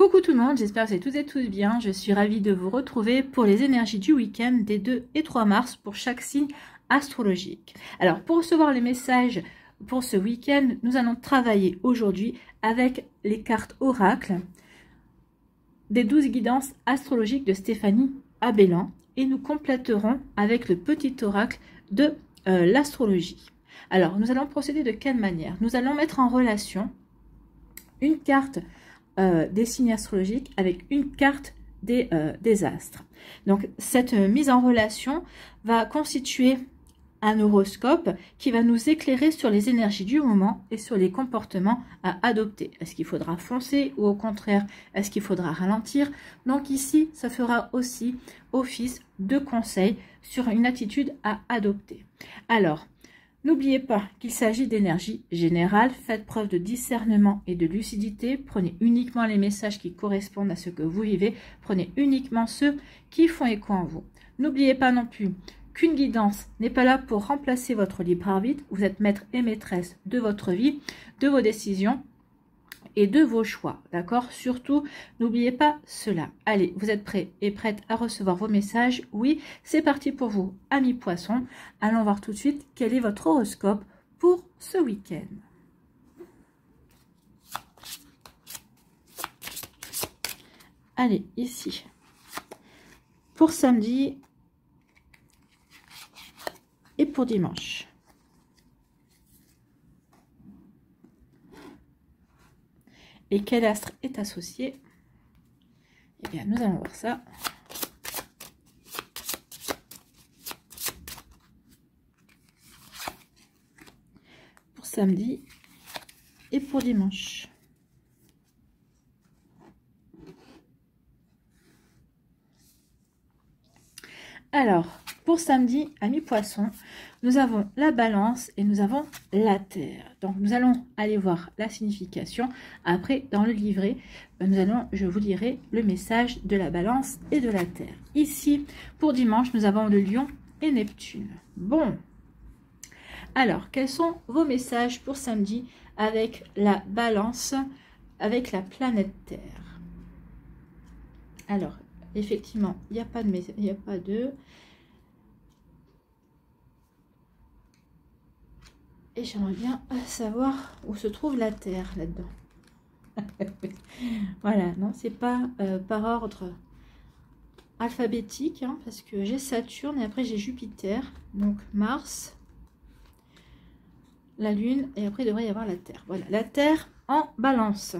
Coucou tout le monde, j'espère que vous allez toutes et tous bien. Je suis ravie de vous retrouver pour les énergies du week-end des 2 et 3 mars pour chaque signe astrologique. Alors, pour recevoir les messages pour ce week-end, nous allons travailler aujourd'hui avec les cartes oracles des 12 guidances astrologiques de Stéphanie Abellan et nous compléterons avec le petit oracle de l'astrologie. Alors, nous allons procéder de quelle manière? Nous allons mettre en relation une carte des signes astrologiques avec une carte des astres. Donc, cette mise en relation va constituer un horoscope qui va nous éclairer sur les énergies du moment et sur les comportements à adopter. Est-ce qu'il faudra foncer ou au contraire, est-ce qu'il faudra ralentir? Donc ici, ça fera aussi office de conseil sur une attitude à adopter. Alors, n'oubliez pas qu'il s'agit d'énergie générale. Faites preuve de discernement et de lucidité. Prenez uniquement les messages qui correspondent à ce que vous vivez. Prenez uniquement ceux qui font écho en vous. N'oubliez pas non plus qu'une guidance n'est pas là pour remplacer votre libre arbitre. Vous êtes maître et maîtresse de votre vie, de vos décisions et de vos choix. D'accord? Surtout, n'oubliez pas cela. Allez, vous êtes prêts et prêtes à recevoir vos messages? Oui, c'est parti pour vous, amis poissons. Allons voir tout de suite quel est votre horoscope pour ce week-end. Allez, ici. Pour samedi et pour dimanche. Et quel astre est associé? Eh bien, nous allons voir ça. Pour samedi et pour dimanche. Alors, pour samedi, amis poissons, nous avons la balance et nous avons la terre. Donc, nous allons aller voir la signification. Après, dans le livret, je vous lirai le message de la balance et de la terre. Ici, pour dimanche, nous avons le lion et Neptune. Bon. Alors, quels sont vos messages pour samedi avec la balance, avec la planète terre? Alors, effectivement, il n'y a pas de message, il n'y a pas de... Et j'aimerais bien savoir où se trouve la Terre là-dedans. Voilà, non, c'est pas par ordre alphabétique, hein, parce que j'ai Saturne et après j'ai Jupiter, donc Mars, la Lune, et après il devrait y avoir la Terre. Voilà, la Terre en balance.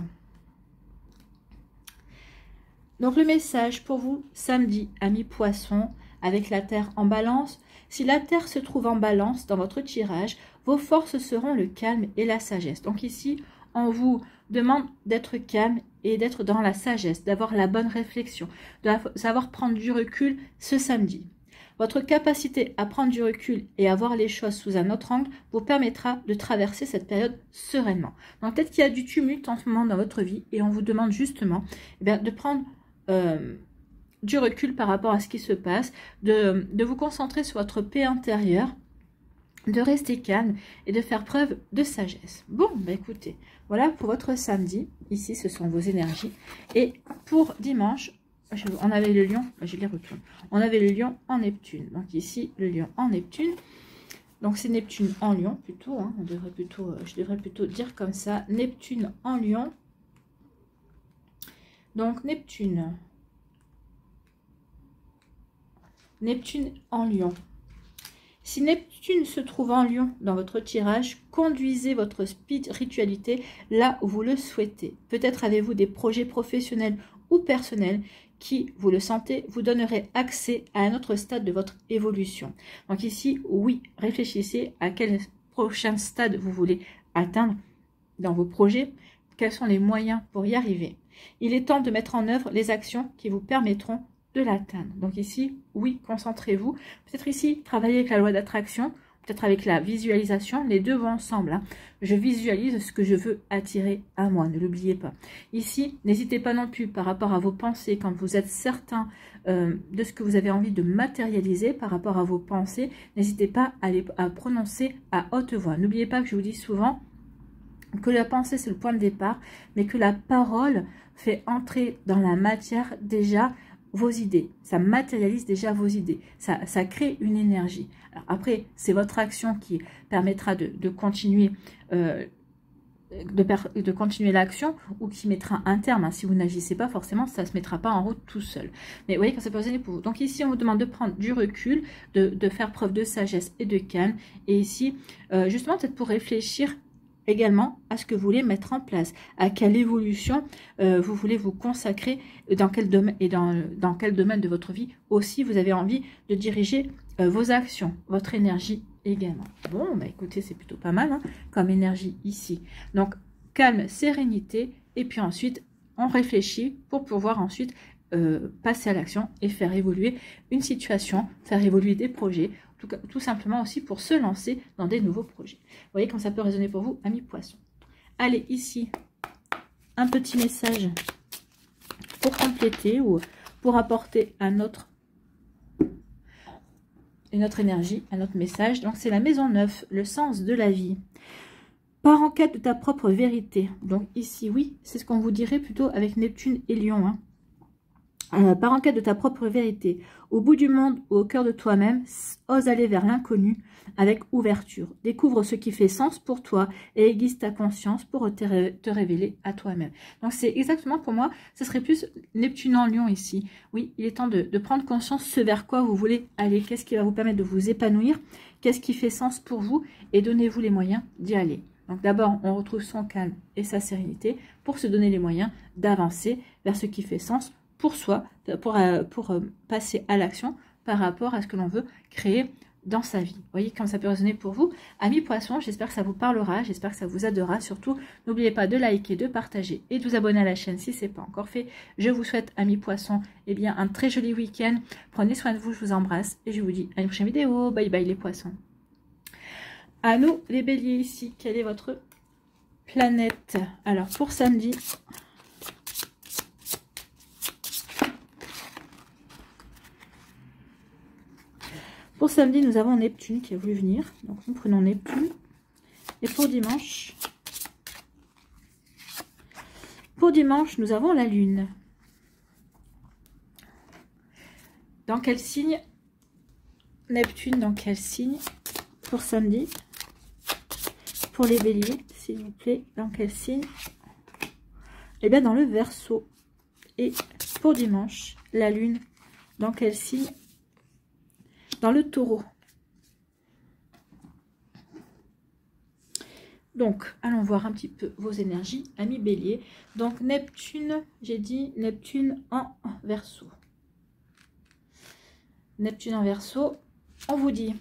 Donc le message pour vous, samedi, amis poissons, avec la Terre en balance. Si la Terre se trouve en balance dans votre tirage, vos forces seront le calme et la sagesse. Donc ici, on vous demande d'être calme et d'être dans la sagesse, d'avoir la bonne réflexion, de savoir prendre du recul ce samedi. Votre capacité à prendre du recul et à voir les choses sous un autre angle vous permettra de traverser cette période sereinement. Donc peut-être qu'il y a du tumulte en ce moment dans votre vie et on vous demande justement de prendre... du recul par rapport à ce qui se passe, de vous concentrer sur votre paix intérieure, de rester calme et de faire preuve de sagesse. Bon, bah écoutez, voilà pour votre samedi. Ici, ce sont vos énergies. Et pour dimanche, on avait le lion, je les retourne. On avait le lion en Neptune. Donc ici, le lion en Neptune. Donc c'est Neptune en lion plutôt. Hein, je devrais plutôt dire comme ça. Neptune en lion. Donc Neptune en lion. Si Neptune se trouve en lion dans votre tirage, conduisez votre spiritualité là où vous le souhaitez. Peut-être avez-vous des projets professionnels ou personnels qui, vous le sentez, vous donneraient accès à un autre stade de votre évolution. Donc ici, oui, réfléchissez à quel prochain stade vous voulez atteindre dans vos projets. Quels sont les moyens pour y arriver? Il est temps de mettre en œuvre les actions qui vous permettront de l'atteindre. Donc ici, oui, concentrez-vous. Peut-être ici, travaillez avec la loi d'attraction, peut-être avec la visualisation. Les deux vont ensemble. Hein. Je visualise ce que je veux attirer à moi, ne l'oubliez pas. Ici, n'hésitez pas non plus par rapport à vos pensées, quand vous êtes certain de ce que vous avez envie de matérialiser par rapport à vos pensées, n'hésitez pas à prononcer à haute voix. N'oubliez pas que je vous dis souvent, que la pensée c'est le point de départ, mais que la parole fait entrer dans la matière déjà vos idées, ça matérialise déjà vos idées, ça crée une énergie. Alors après, c'est votre action qui permettra de continuer de continuer l'action ou qui mettra un terme. Hein. Si vous n'agissez pas, forcément, ça ne se mettra pas en route tout seul. Mais vous voyez, quand ça peut résonner pour vous. Donc ici, on vous demande de prendre du recul, de faire preuve de sagesse et de calme. Et ici, justement, peut-être pour réfléchir également à ce que vous voulez mettre en place, à quelle évolution vous voulez vous consacrer, dans quel domaine et dans quel domaine de votre vie aussi vous avez envie de diriger vos actions, votre énergie également. Bon, bah écoutez, c'est plutôt pas mal hein, comme énergie ici. Donc, calme, sérénité, et puis ensuite, on réfléchit pour pouvoir ensuite passer à l'action et faire évoluer une situation, faire évoluer des projets, tout simplement aussi pour se lancer dans des nouveaux projets. Vous voyez quand ça peut résonner pour vous, amis poissons. Allez, ici, un petit message pour compléter ou pour apporter à notre énergie, à notre message. Donc, c'est la maison 9, le sens de la vie. Pars en quête de ta propre vérité. Donc, ici, oui, c'est ce qu'on vous dirait plutôt avec Neptune et Lion. Hein. Pars en quête de ta propre vérité. Au bout du monde ou au cœur de toi-même, ose aller vers l'inconnu avec ouverture. Découvre ce qui fait sens pour toi et aiguise ta conscience pour te révéler à toi-même. Donc c'est exactement pour moi, ce serait plus Neptune en Lion ici. Oui, il est temps de prendre conscience ce vers quoi vous voulez aller. Qu'est-ce qui va vous permettre de vous épanouir? Qu'est-ce qui fait sens pour vous? Et donnez-vous les moyens d'y aller. Donc d'abord, on retrouve son calme et sa sérénité pour se donner les moyens d'avancer vers ce qui fait sens pour soi, pour passer à l'action par rapport à ce que l'on veut créer dans sa vie. Vous voyez comme ça peut résonner pour vous. Amis poissons, j'espère que ça vous parlera, j'espère que ça vous aidera. Surtout, n'oubliez pas de liker, de partager et de vous abonner à la chaîne si ce n'est pas encore fait. Je vous souhaite, amis poissons, eh bien, un très joli week-end. Prenez soin de vous, je vous embrasse et je vous dis à une prochaine vidéo. Bye bye les poissons. À nous les béliers ici, quelle est votre planète? Alors pour samedi... Pour samedi, nous avons Neptune qui a voulu venir. Donc, nous prenons Neptune. Et pour dimanche, nous avons la Lune. Dans quel signe? Neptune, dans quel signe? Pour samedi. Pour les béliers, s'il vous plaît, dans quel signe? Eh bien, dans le Verseau. Et pour dimanche, la Lune, dans quel signe? Dans le Taureau. Donc, allons voir un petit peu vos énergies, amis béliers. Donc, Neptune, j'ai dit Neptune en Verseau. Neptune en Verseau, on vous dit,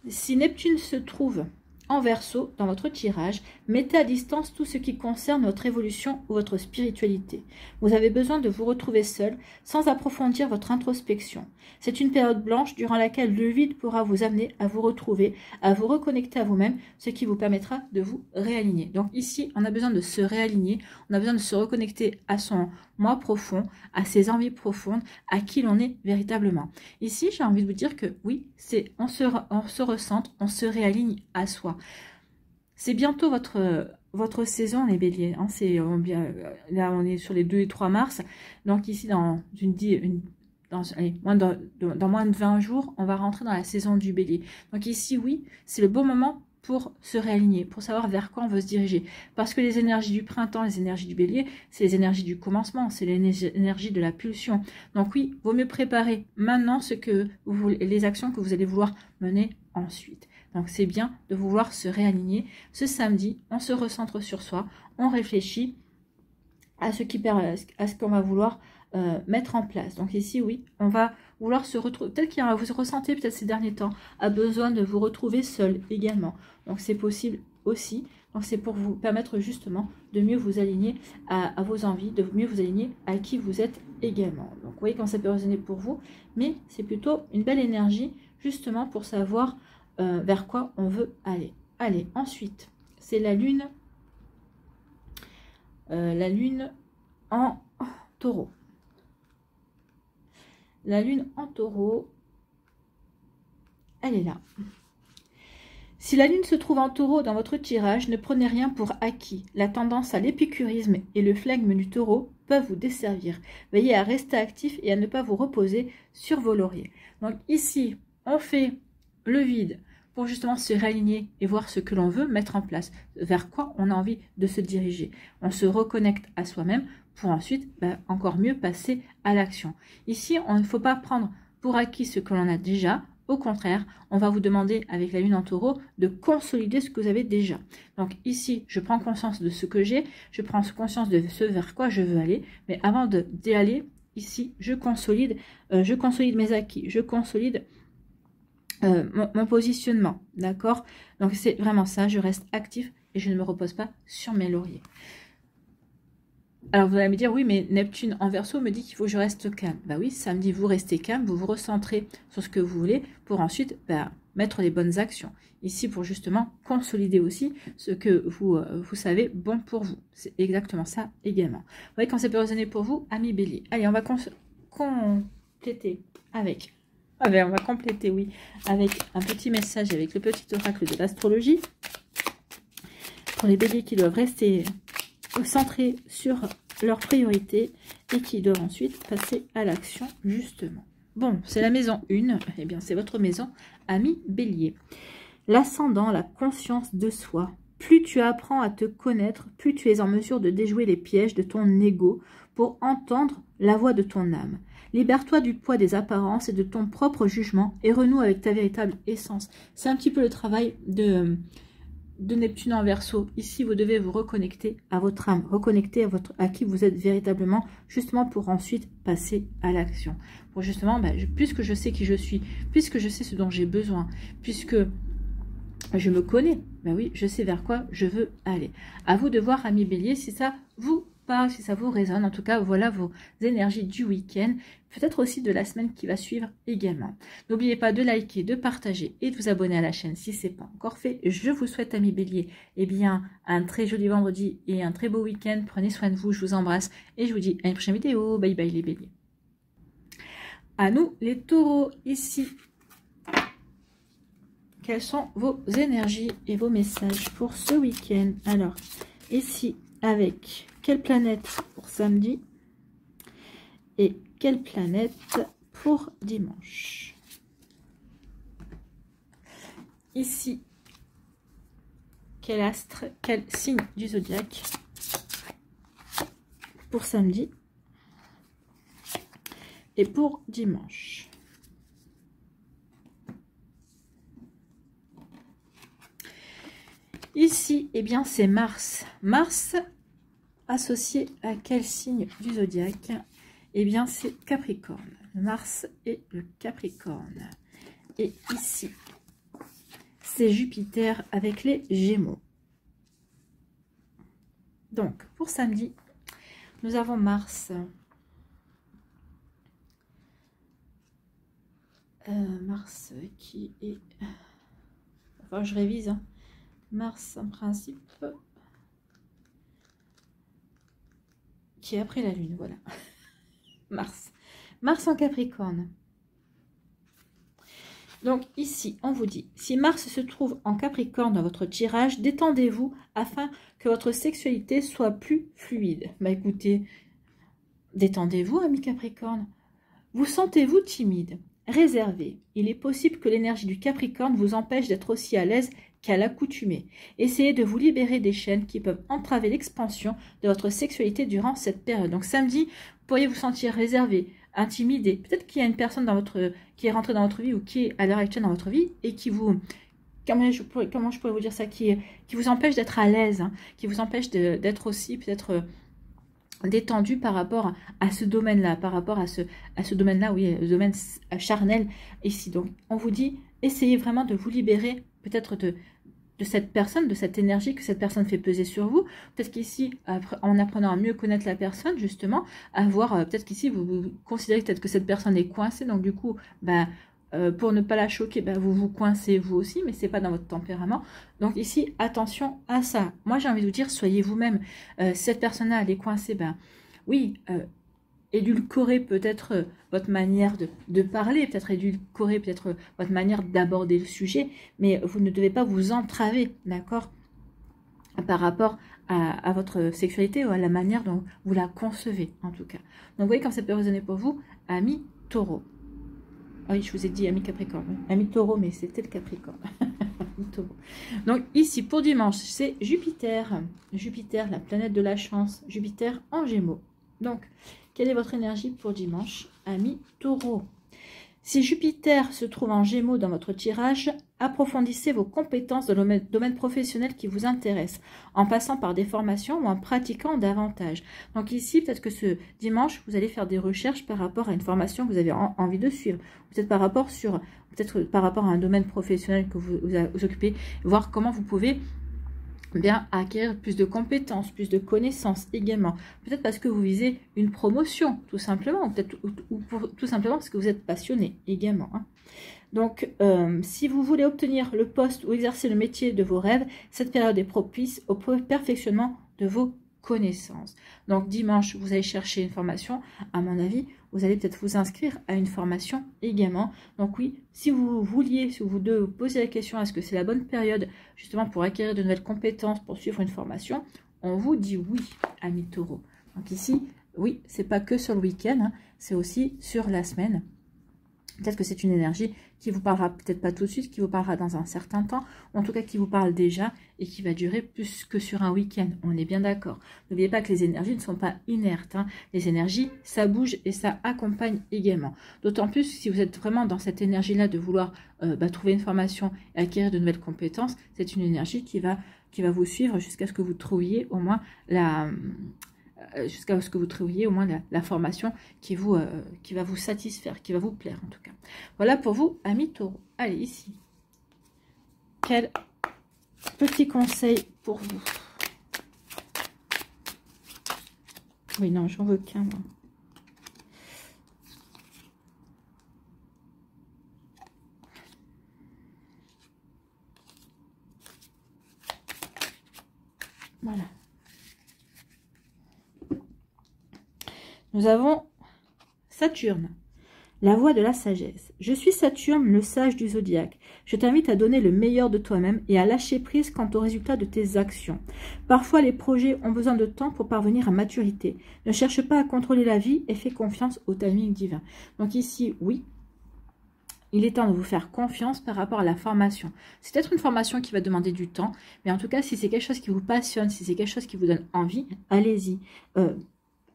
si Neptune se trouve en Verseau dans votre tirage, mettez à distance tout ce qui concerne votre évolution ou votre spiritualité. Vous avez besoin de vous retrouver seul, sans approfondir votre introspection. C'est une période blanche durant laquelle le vide pourra vous amener à vous retrouver, à vous reconnecter à vous-même, ce qui vous permettra de vous réaligner. Donc ici, on a besoin de se réaligner, on a besoin de se reconnecter à son moi profond, à ses envies profondes, à qui l'on est véritablement. Ici, j'ai envie de vous dire que oui, on se recentre, on se réaligne à soi. C'est bientôt votre saison, les béliers. Hein, là, on est sur les 2 et 3 mars. Donc ici, dans moins de 20 jours, on va rentrer dans la saison du bélier. Donc ici, oui, c'est le bon moment pour se réaligner, pour savoir vers quoi on veut se diriger. Parce que les énergies du printemps, les énergies du bélier, c'est les énergies du commencement, c'est les énergies de la pulsion. Donc oui, vaut mieux préparer maintenant les actions que vous allez vouloir mener ensuite. Donc c'est bien de vouloir se réaligner. Ce samedi, on se recentre sur soi, on réfléchit à ce qu'on va vouloir mettre en place. Donc ici, oui, on va vouloir se retrouver, peut-être qu'il y a, vous ressentez peut-être ces derniers temps, a besoin de vous retrouver seul également. Donc c'est possible aussi. Donc c'est pour vous permettre justement de mieux vous aligner à vos envies, de mieux vous aligner à qui vous êtes également. Donc vous voyez comment ça peut résonner pour vous, mais c'est plutôt une belle énergie justement pour savoir vers quoi on veut aller. Allez, ensuite, c'est la Lune en Taureau. La Lune en Taureau, elle est là. Si la lune se trouve en taureau dans votre tirage, ne prenez rien pour acquis. La tendance à l'épicurisme et le flegme du taureau peuvent vous desservir. Veillez à rester actif et à ne pas vous reposer sur vos lauriers. Donc ici, on fait le vide pour justement se réaligner et voir ce que l'on veut mettre en place, vers quoi on a envie de se diriger. On se reconnecte à soi-même pour ensuite encore mieux passer à l'action. Ici, on ne faut pas prendre pour acquis ce que l'on a déjà. Au contraire, on va vous demander avec la lune en taureau de consolider ce que vous avez déjà. Donc ici, je prends conscience de ce que j'ai, je prends conscience de ce vers quoi je veux aller, mais avant d'y aller, ici, je consolide mes acquis, je consolide mon positionnement, d'accord? Donc c'est vraiment ça, je reste actif et je ne me repose pas sur mes lauriers. Alors vous allez me dire, oui, mais Neptune en Verseau me dit qu'il faut que je reste calme. Bah oui, ça me dit, vous restez calme, vous vous recentrez sur ce que vous voulez pour ensuite mettre les bonnes actions. Ici, pour justement consolider aussi ce que vous savez bon pour vous. C'est exactement ça également. Vous voyez, quand ça peut résonner pour vous, amis Bélier. Allez, on va compléter avec... on va compléter, oui, avec un petit message, avec le petit oracle de l'astrologie. Pour les béliers qui doivent rester centrés sur leurs priorités et qui doivent ensuite passer à l'action, justement. Bon, c'est la maison 1, eh bien c'est votre maison, ami bélier. L'ascendant, la conscience de soi. Plus tu apprends à te connaître, plus tu es en mesure de déjouer les pièges de ton ego pour entendre la voix de ton âme. Libère-toi du poids des apparences et de ton propre jugement et renoue avec ta véritable essence. C'est un petit peu le travail de Neptune en Verseau. Ici, vous devez vous reconnecter à votre âme, reconnecter à qui vous êtes véritablement, justement pour ensuite passer à l'action. Pour justement, puisque je sais qui je suis, puisque je sais ce dont j'ai besoin, puisque je me connais, oui, je sais vers quoi je veux aller. À vous de voir, amis bélier, si ça vous parle, si ça vous résonne. En tout cas, voilà vos énergies du week-end, peut-être aussi de la semaine qui va suivre également. N'oubliez pas de liker, de partager et de vous abonner à la chaîne si ce n'est pas encore fait. Je vous souhaite, amis bélier, un très joli vendredi et un très beau week-end. Prenez soin de vous, je vous embrasse et je vous dis à une prochaine vidéo. Bye bye les béliers. À nous les taureaux, ici. Quelles sont vos énergies et vos messages pour ce week-end? Alors, ici, avec quelle planète pour samedi et quelle planète pour dimanche? Ici, quel astre, quel signe du zodiaque pour samedi et pour dimanche? Ici, eh bien, c'est Mars. Mars associé à quel signe du zodiaque? Eh bien, c'est Capricorne. Mars et le Capricorne. Et ici, c'est Jupiter avec les Gémeaux. Donc, pour samedi, nous avons Mars. Mars qui est... Enfin, je révise, hein. Mars, en principe, qui est après la Lune, voilà. Mars. Mars en Capricorne. Donc ici, on vous dit, si Mars se trouve en Capricorne dans votre tirage, détendez-vous afin que votre sexualité soit plus fluide. Écoutez, détendez-vous, ami Capricorne. Vous sentez-vous timide, réservé? Il est possible que l'énergie du Capricorne vous empêche d'être aussi à l'aise qu'à l'accoutumée. Essayez de vous libérer des chaînes qui peuvent entraver l'expansion de votre sexualité durant cette période. Donc samedi, vous pourriez vous sentir réservé, intimidé. Peut-être qu'il y a une personne qui est rentrée dans votre vie ou qui est à l'heure actuelle dans votre vie et qui vous... Comment je pourrais vous dire ça, qui vous empêche d'être à l'aise, hein, qui vous empêche d'être aussi peut-être détendu par rapport à ce domaine-là, par rapport à ce domaine-là, oui, le domaine charnel ici. Donc on vous dit, essayez vraiment de vous libérer peut-être de cette personne, de cette énergie que cette personne fait peser sur vous. Peut-être qu'ici, en apprenant à mieux connaître la personne, justement, à voir, peut-être qu'ici, vous considérez peut-être que cette personne est coincée, donc du coup, pour ne pas la choquer, vous vous coincez vous aussi, mais c'est pas dans votre tempérament. Donc ici, attention à ça. Moi, j'ai envie de vous dire, soyez vous-même. Si cette personne-là, elle est coincée, oui, édulcorer peut-être votre manière de parler, peut-être édulcorer peut-être votre manière d'aborder le sujet, mais vous ne devez pas vous entraver, d'accord, par rapport à votre sexualité ou à la manière dont vous la concevez, en tout cas. Donc, vous voyez comme ça peut résonner pour vous, amis taureau. Ah oui, je vous ai dit amis capricorne, oui. Amis taureau, mais c'était le capricorne. Donc, ici, pour dimanche, c'est Jupiter. Jupiter, la planète de la chance. Jupiter en Gémeaux. Donc, quelle est votre énergie pour dimanche, amis taureau? Si Jupiter se trouve en Gémeaux dans votre tirage, approfondissez vos compétences dans le domaine professionnel qui vous intéresse, en passant par des formations ou en pratiquant davantage. Donc ici, peut-être que ce dimanche, vous allez faire des recherches par rapport à une formation que vous avez envie de suivre, peut-être par rapport à un domaine professionnel que vous occupez, voir comment vous pouvez bien acquérir plus de compétences, plus de connaissances également. Peut-être parce que vous visez une promotion, tout simplement, ou peut-être tout simplement parce que vous êtes passionné également. Hein. Donc, si vous voulez obtenir le poste ou exercer le métier de vos rêves, cette période est propice au perfectionnement de vos connaissances. Donc, dimanche, vous allez chercher une formation. À mon avis, vous allez peut-être vous inscrire à une formation également. Donc oui, si vous devez vous poser la question, est-ce que c'est la bonne période justement pour acquérir de nouvelles compétences, pour suivre une formation, on vous dit oui, amis taureaux. Donc ici, oui, c'est pas que sur le week-end, hein, c'est aussi sur la semaine. Peut-être que c'est une énergie qui vous parlera peut-être pas tout de suite, qui vous parlera dans un certain temps, ou en tout cas qui vous parle déjà et qui va durer plus que sur un week-end. On est bien d'accord. N'oubliez pas que les énergies ne sont pas inertes. Hein. Les énergies, ça bouge et ça accompagne également. D'autant plus si vous êtes vraiment dans cette énergie-là de vouloir trouver une formation et acquérir de nouvelles compétences, c'est une énergie qui va vous suivre jusqu'à ce que vous trouviez au moins la formation qui va vous satisfaire, qui va vous plaire en tout cas. Voilà pour vous, amis taureaux. Allez, ici, quel petit conseil pour vous? Oui, non, j'en veux qu'un, moi. Voilà. Nous avons Saturne, la voie de la sagesse. Je suis Saturne, le sage du zodiaque. Je t'invite à donner le meilleur de toi-même et à lâcher prise quant au résultat de tes actions. Parfois, les projets ont besoin de temps pour parvenir à maturité. Ne cherche pas à contrôler la vie et fais confiance au timing divin. Donc ici, oui, il est temps de vous faire confiance par rapport à la formation. C'est peut-être une formation qui va demander du temps, mais en tout cas, si c'est quelque chose qui vous passionne, si c'est quelque chose qui vous donne envie, allez-y.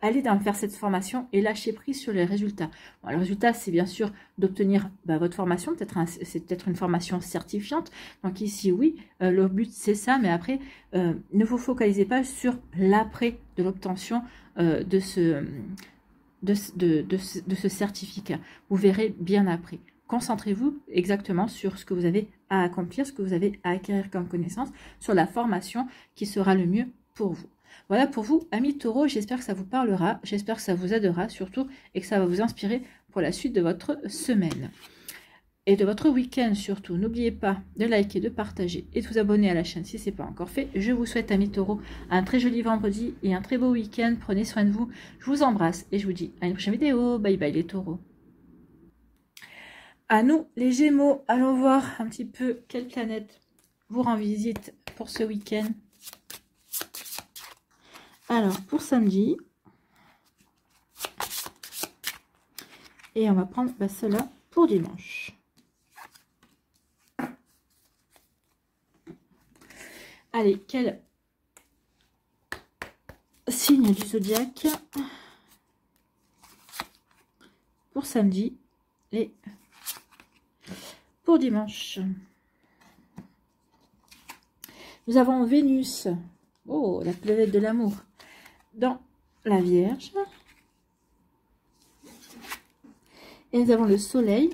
Allez faire cette formation et lâcher prise sur les résultats. Bon, le résultat, c'est bien sûr d'obtenir votre formation. C'est peut-être une formation certifiante. Donc ici, oui, le but, c'est ça. Mais après, ne vous focalisez pas sur l'après de l'obtention de ce certificat. Vous verrez bien après. Concentrez-vous exactement sur ce que vous avez à accomplir, ce que vous avez à acquérir comme connaissance, sur la formation qui sera le mieux pour vous. Voilà pour vous, amis taureaux, j'espère que ça vous parlera, j'espère que ça vous aidera surtout et que ça va vous inspirer pour la suite de votre semaine et de votre week-end surtout. N'oubliez pas de liker, de partager et de vous abonner à la chaîne si ce n'est pas encore fait. Je vous souhaite, amis taureaux, un très joli vendredi et un très beau week-end. Prenez soin de vous, je vous embrasse et je vous dis à une prochaine vidéo. Bye bye les taureaux. À nous les Gémeaux, allons voir un petit peu quelle planète vous rend visite pour ce week-end. Alors, pour samedi, et on va prendre celle-là pour dimanche. Allez, quel signe du zodiaque pour samedi et pour dimanche? Nous avons Vénus, oh, la planète de l'amour, dans la Vierge. Et nous avons le Soleil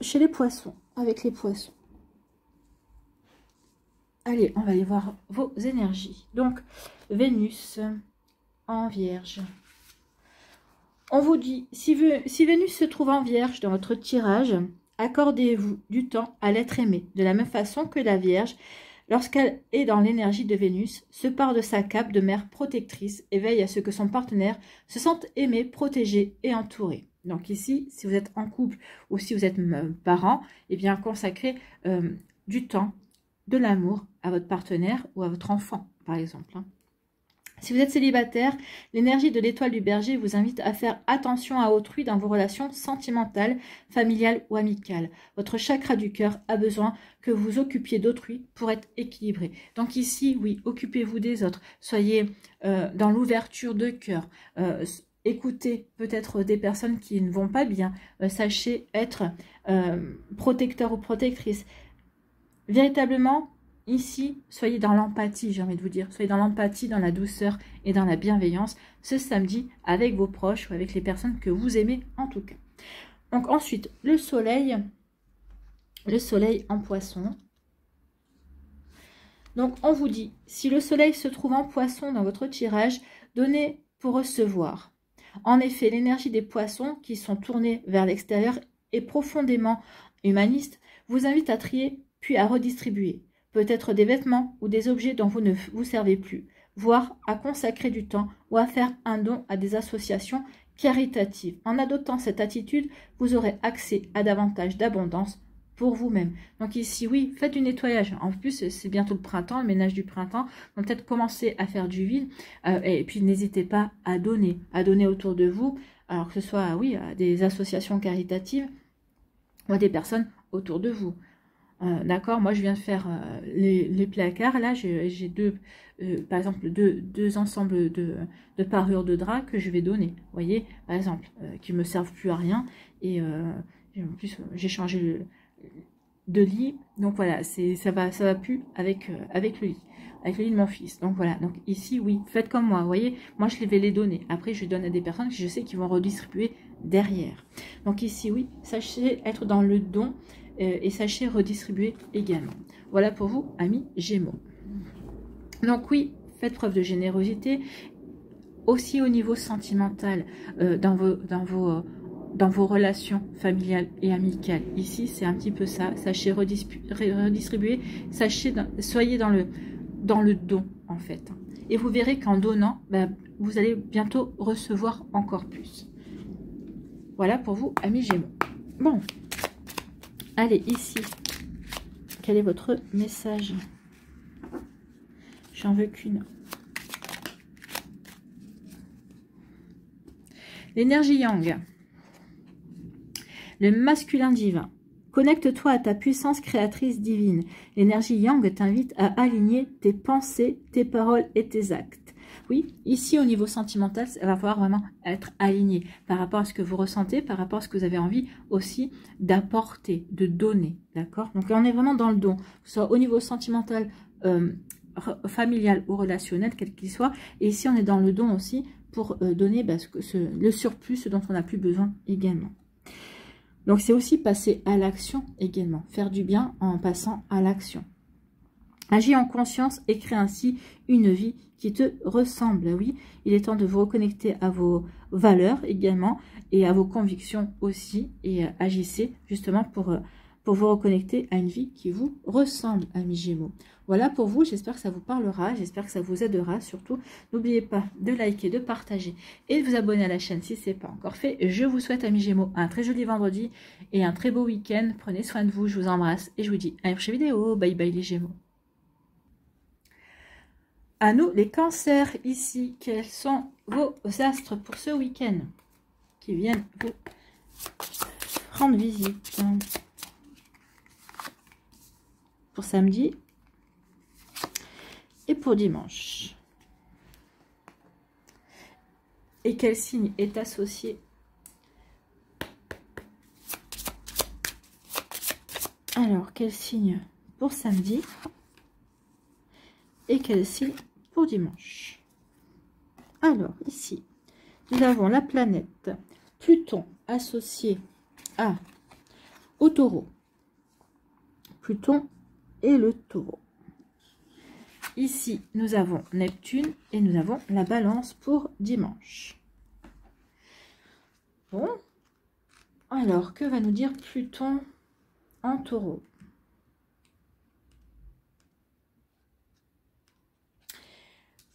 chez les Poissons, avec les Poissons. Allez, on va aller voir vos énergies. Donc, Vénus en Vierge. On vous dit, si Vénus se trouve en Vierge dans votre tirage, accordez-vous du temps à l'être aimé. De la même façon que la Vierge, Lorsqu'elle est dans l'énergie de Vénus, se part de sa cape de mère protectrice et veille à ce que son partenaire se sente aimé, protégé et entouré. Donc ici, si vous êtes en couple ou si vous êtes parent, eh bien consacrez du temps, de l'amour à votre partenaire ou à votre enfant, par exemple. Si vous êtes célibataire, l'énergie de l'étoile du berger vous invite à faire attention à autrui dans vos relations sentimentales, familiales ou amicales. Votre chakra du cœur a besoin que vous occupiez d'autrui pour être équilibré. Donc ici, oui, occupez-vous des autres. Soyez dans l'ouverture de cœur. Écoutez peut-être des personnes qui ne vont pas bien. Sachez être protecteur ou protectrice. Véritablement, ici, soyez dans l'empathie, j'ai envie de vous dire. Soyez dans l'empathie, dans la douceur et dans la bienveillance ce samedi avec vos proches ou avec les personnes que vous aimez en tout cas. Donc ensuite, le soleil en poisson. Donc on vous dit, si le soleil se trouve en poisson dans votre tirage, donnez pour recevoir. En effet, l'énergie des poissons qui sont tournés vers l'extérieur et profondément humaniste vous invite à trier puis à redistribuer. Peut-être des vêtements ou des objets dont vous ne vous servez plus, voire à consacrer du temps ou à faire un don à des associations caritatives. En adoptant cette attitude, vous aurez accès à davantage d'abondance pour vous-même. Donc ici, oui, faites du nettoyage. En plus, c'est bientôt le printemps, le ménage du printemps. Donc peut-être commencer à faire du vide. Et puis n'hésitez pas à donner autour de vous. Alors que ce soit, oui, à des associations caritatives ou à des personnes autour de vous. D'accord, moi je viens de faire les placards. Là, j'ai par exemple deux ensembles de parures de drap que je vais donner. Vous voyez, par exemple, qui ne me servent plus à rien. Et en plus, j'ai changé de lit. Donc voilà, ça va plus avec le lit. Avec le lit de mon fils. Donc voilà, donc ici, oui, faites comme moi. Vous voyez, moi je vais les donner. Après, je donne à des personnes que je sais qu'ils vont redistribuer derrière. Donc ici, oui, sachez être dans le don. Et sachez redistribuer également. Voilà pour vous, amis Gémeaux. Donc oui, faites preuve de générosité, aussi au niveau sentimental, dans vos relations familiales et amicales. Ici, c'est un petit peu ça. Sachez redistribuer, soyez dans le don, en fait. Et vous verrez qu'en donnant, vous allez bientôt recevoir encore plus. Voilà pour vous, amis Gémeaux. Bon. Allez, ici, quel est votre message? J'en veux qu'une. L'énergie yang. Le masculin divin. Connecte-toi à ta puissance créatrice divine. L'énergie yang t'invite à aligner tes pensées, tes paroles et tes actes. Oui, ici au niveau sentimental, ça va falloir vraiment être aligné par rapport à ce que vous ressentez, par rapport à ce que vous avez envie aussi d'apporter, de donner, d'accord? Donc là, on est vraiment dans le don, que ce soit au niveau sentimental, familial ou relationnel, quel qu'il soit. Et ici, on est dans le don aussi pour donner le surplus, ce dont on n'a plus besoin également. Donc c'est aussi passer à l'action également, faire du bien en passant à l'action. Agis en conscience et crée ainsi une vie qui te ressemble. Oui, il est temps de vous reconnecter à vos valeurs également et à vos convictions aussi. Et agissez justement pour vous reconnecter à une vie qui vous ressemble, amis Gémeaux. Voilà pour vous, j'espère que ça vous parlera, j'espère que ça vous aidera. Surtout, n'oubliez pas de liker, de partager et de vous abonner à la chaîne si ce n'est pas encore fait. Je vous souhaite, amis Gémeaux, un très joli vendredi et un très beau week-end. Prenez soin de vous, je vous embrasse et je vous dis à une prochaine vidéo. Bye bye les Gémeaux. À nous, les cancers, ici, quels sont vos astres pour ce week-end qui viennent vous rendre visite pour samedi et pour dimanche. Et quel signe est associé? Alors, quel signe pour samedi et quel signe pour dimanche? Alors, ici, nous avons la planète Pluton associée au Taureau. Pluton et le Taureau. Ici, nous avons Neptune et nous avons la Balance pour dimanche. Bon. Alors, que va nous dire Pluton en Taureau?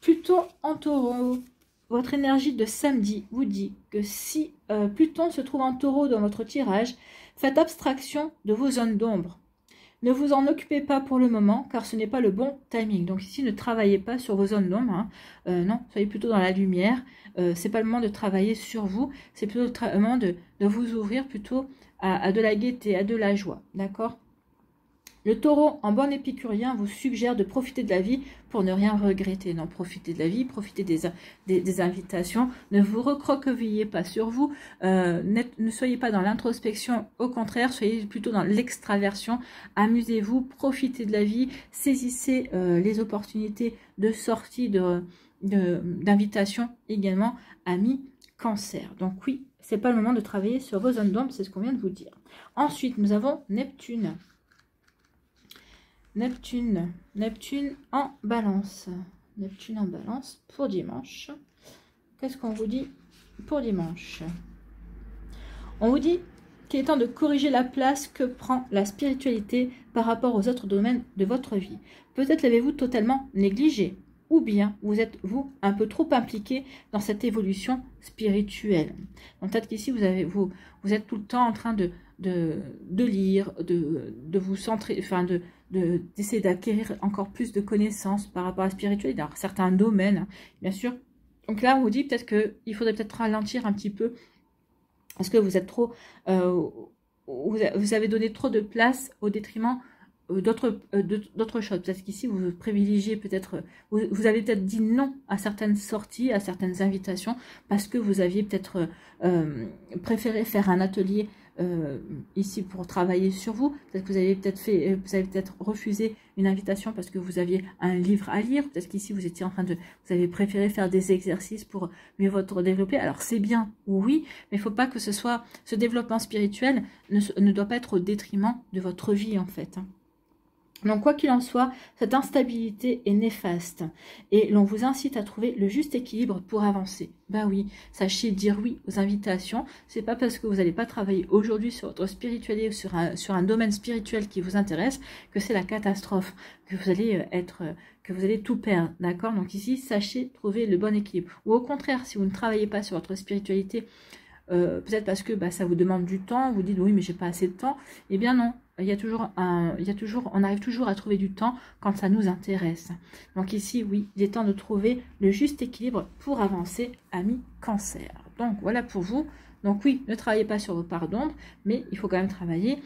Pluton en taureau. Votre énergie de samedi vous dit que si Pluton se trouve en taureau dans votre tirage, faites abstraction de vos zones d'ombre. Ne vous en occupez pas pour le moment, car ce n'est pas le bon timing. Donc ici, ne travaillez pas sur vos zones d'ombre. Hein. Non, soyez plutôt dans la lumière. C'est pas le moment de travailler sur vous. C'est plutôt le moment de vous ouvrir plutôt à de la gaieté, à de la joie. D'accord ? Le taureau, en bon épicurien, vous suggère de profiter de la vie pour ne rien regretter. Non, profitez de la vie, profitez des invitations. Ne vous recroquevillez pas sur vous. Ne soyez pas dans l'introspection. Au contraire, soyez plutôt dans l'extraversion. Amusez-vous, profitez de la vie. Saisissez les opportunités de sortie, d'invitation également, amis Cancer. Donc oui, c'est pas le moment de travailler sur vos zones d'ombre, c'est ce qu'on vient de vous dire. Ensuite, nous avons Neptune. Neptune en balance. Neptune en balance pour dimanche. Qu'est-ce qu'on vous dit pour dimanche? On vous dit qu'il est temps de corriger la place que prend la spiritualité par rapport aux autres domaines de votre vie. Peut-être l'avez-vous totalement négligé, ou bien vous êtes, vous, un peu trop impliqué dans cette évolution spirituelle. Donc peut-être qu'ici, vous êtes tout le temps en train de lire, de vous centrer, enfin d'essayer d'acquérir encore plus de connaissances par rapport à la spiritualité dans certains domaines, bien sûr. Donc là, on vous dit peut-être qu'il faudrait peut-être ralentir un petit peu, parce que vous êtes trop, vous avez donné trop de place au détriment d'autres choses. Peut-être qu'ici, vous privilégiez peut-être, vous avez peut-être dit non à certaines sorties, à certaines invitations, parce que vous aviez peut-être préféré faire un atelier ici pour travailler sur vous. Peut-être que vous avez peut-être refusé une invitation parce que vous aviez un livre à lire. Peut-être qu'ici vous étiez vous avez préféré faire des exercices pour mieux votre développer. Alors c'est bien, oui, mais il ne faut pas que ce développement spirituel ne doit pas être au détriment de votre vie en fait. Donc, quoi qu'il en soit, cette instabilité est néfaste et l'on vous incite à trouver le juste équilibre pour avancer. Ben oui, sachez dire oui aux invitations. C'est pas parce que vous n'allez pas travailler aujourd'hui sur votre spiritualité ou sur un domaine spirituel qui vous intéresse que c'est la catastrophe, que vous allez tout perdre, d'accord? Donc ici, sachez trouver le bon équilibre. Ou au contraire, si vous ne travaillez pas sur votre spiritualité, peut-être parce que ça vous demande du temps, vous dites oui mais j'ai pas assez de temps, eh bien non. On arrive toujours à trouver du temps quand ça nous intéresse. Donc ici, oui, il est temps de trouver le juste équilibre pour avancer, amis Cancer. Donc voilà pour vous. Donc oui, ne travaillez pas sur vos parts d'ombre, mais il faut quand même travailler.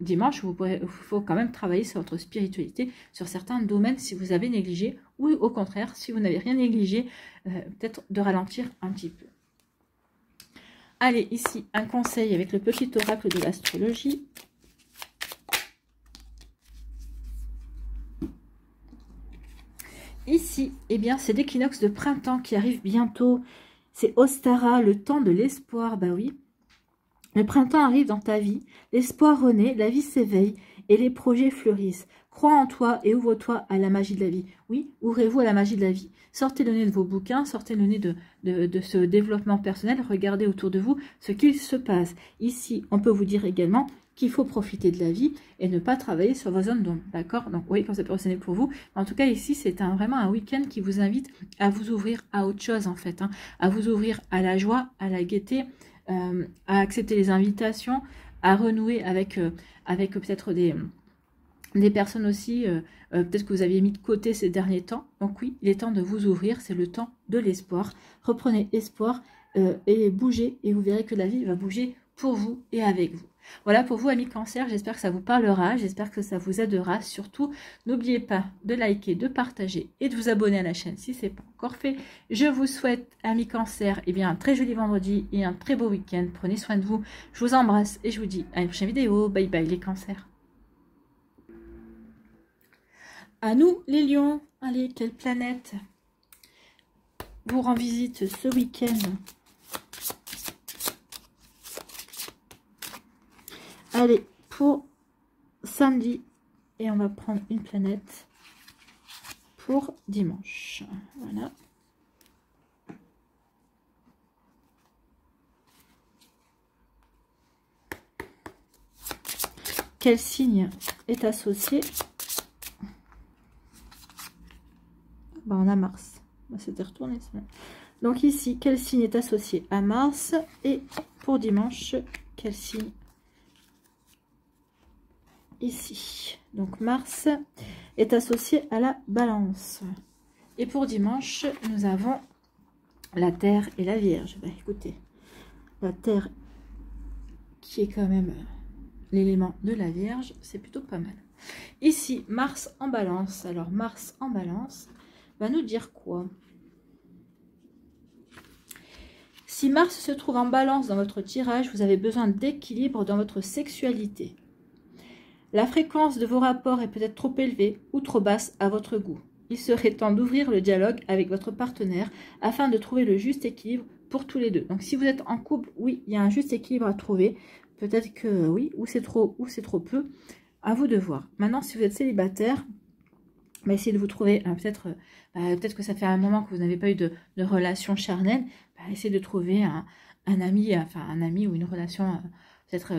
Dimanche, il faut quand même travailler sur votre spiritualité, sur certains domaines si vous avez négligé, ou au contraire, si vous n'avez rien négligé, peut-être de ralentir un petit peu. Allez, ici, un conseil avec le petit oracle de l'astrologie. Ici, eh bien, c'est l'équinoxe de printemps qui arrive bientôt. C'est Ostara, le temps de l'espoir. Bah oui, le printemps arrive dans ta vie, l'espoir renaît, la vie s'éveille et les projets fleurissent. Crois en toi et ouvre-toi à la magie de la vie. Oui, ouvrez-vous à la magie de la vie. Sortez le nez de vos bouquins, sortez le nez de ce développement personnel. Regardez autour de vous ce qu'il se passe. Ici, on peut vous dire également qu'il faut profiter de la vie et ne pas travailler sur vos zones d'ombre. D'accord? Donc, oui, quand ça peut resonner pour vous. En tout cas, ici, c'est vraiment un week-end qui vous invite à vous ouvrir à autre chose, en fait. Hein, à vous ouvrir à la joie, à la gaieté, à accepter les invitations, à renouer avec peut-être des personnes aussi, peut-être que vous aviez mis de côté ces derniers temps. Donc oui, il est temps de vous ouvrir, c'est le temps de l'espoir. Reprenez espoir et bougez, et vous verrez que la vie va bouger pour vous et avec vous. Voilà pour vous, amis Cancer, j'espère que ça vous parlera, j'espère que ça vous aidera. Surtout, n'oubliez pas de liker, de partager et de vous abonner à la chaîne si ce n'est pas encore fait. Je vous souhaite, amis Cancer, un très joli vendredi et un très beau week-end. Prenez soin de vous, je vous embrasse et je vous dis à une prochaine vidéo. Bye bye les Cancers. À nous les lions. Allez, quelle planète vous rend visite ce week-end? Allez, pour samedi, et on va prendre une planète pour dimanche. Voilà. Quel signe est associé? Bah, on a Mars. Bah, c'était retourné ça. Donc ici, quel signe est associé à Mars? Et pour dimanche, quel signe? Ici. Donc Mars est associé à la Balance. Et pour dimanche, nous avons la Terre et la Vierge. Bah, écoutez, la Terre qui est quand même l'élément de la Vierge, c'est plutôt pas mal. Ici, Mars en Balance. Alors Mars en Balance va nous dire quoi? Si Mars se trouve en Balance dans votre tirage, vous avez besoin d'équilibre dans votre sexualité. La fréquence de vos rapports est peut-être trop élevée ou trop basse à votre goût. Il serait temps d'ouvrir le dialogue avec votre partenaire afin de trouver le juste équilibre pour tous les deux. Donc si vous êtes en couple, oui, il y a un juste équilibre à trouver. Peut-être que oui, ou c'est trop peu. À vous de voir. Maintenant, si vous êtes célibataire, bah, essayez de vous trouver, peut-être que ça fait un moment que vous n'avez pas eu de relation charnelle, bah, essayez de trouver un ami ou une relation peut-être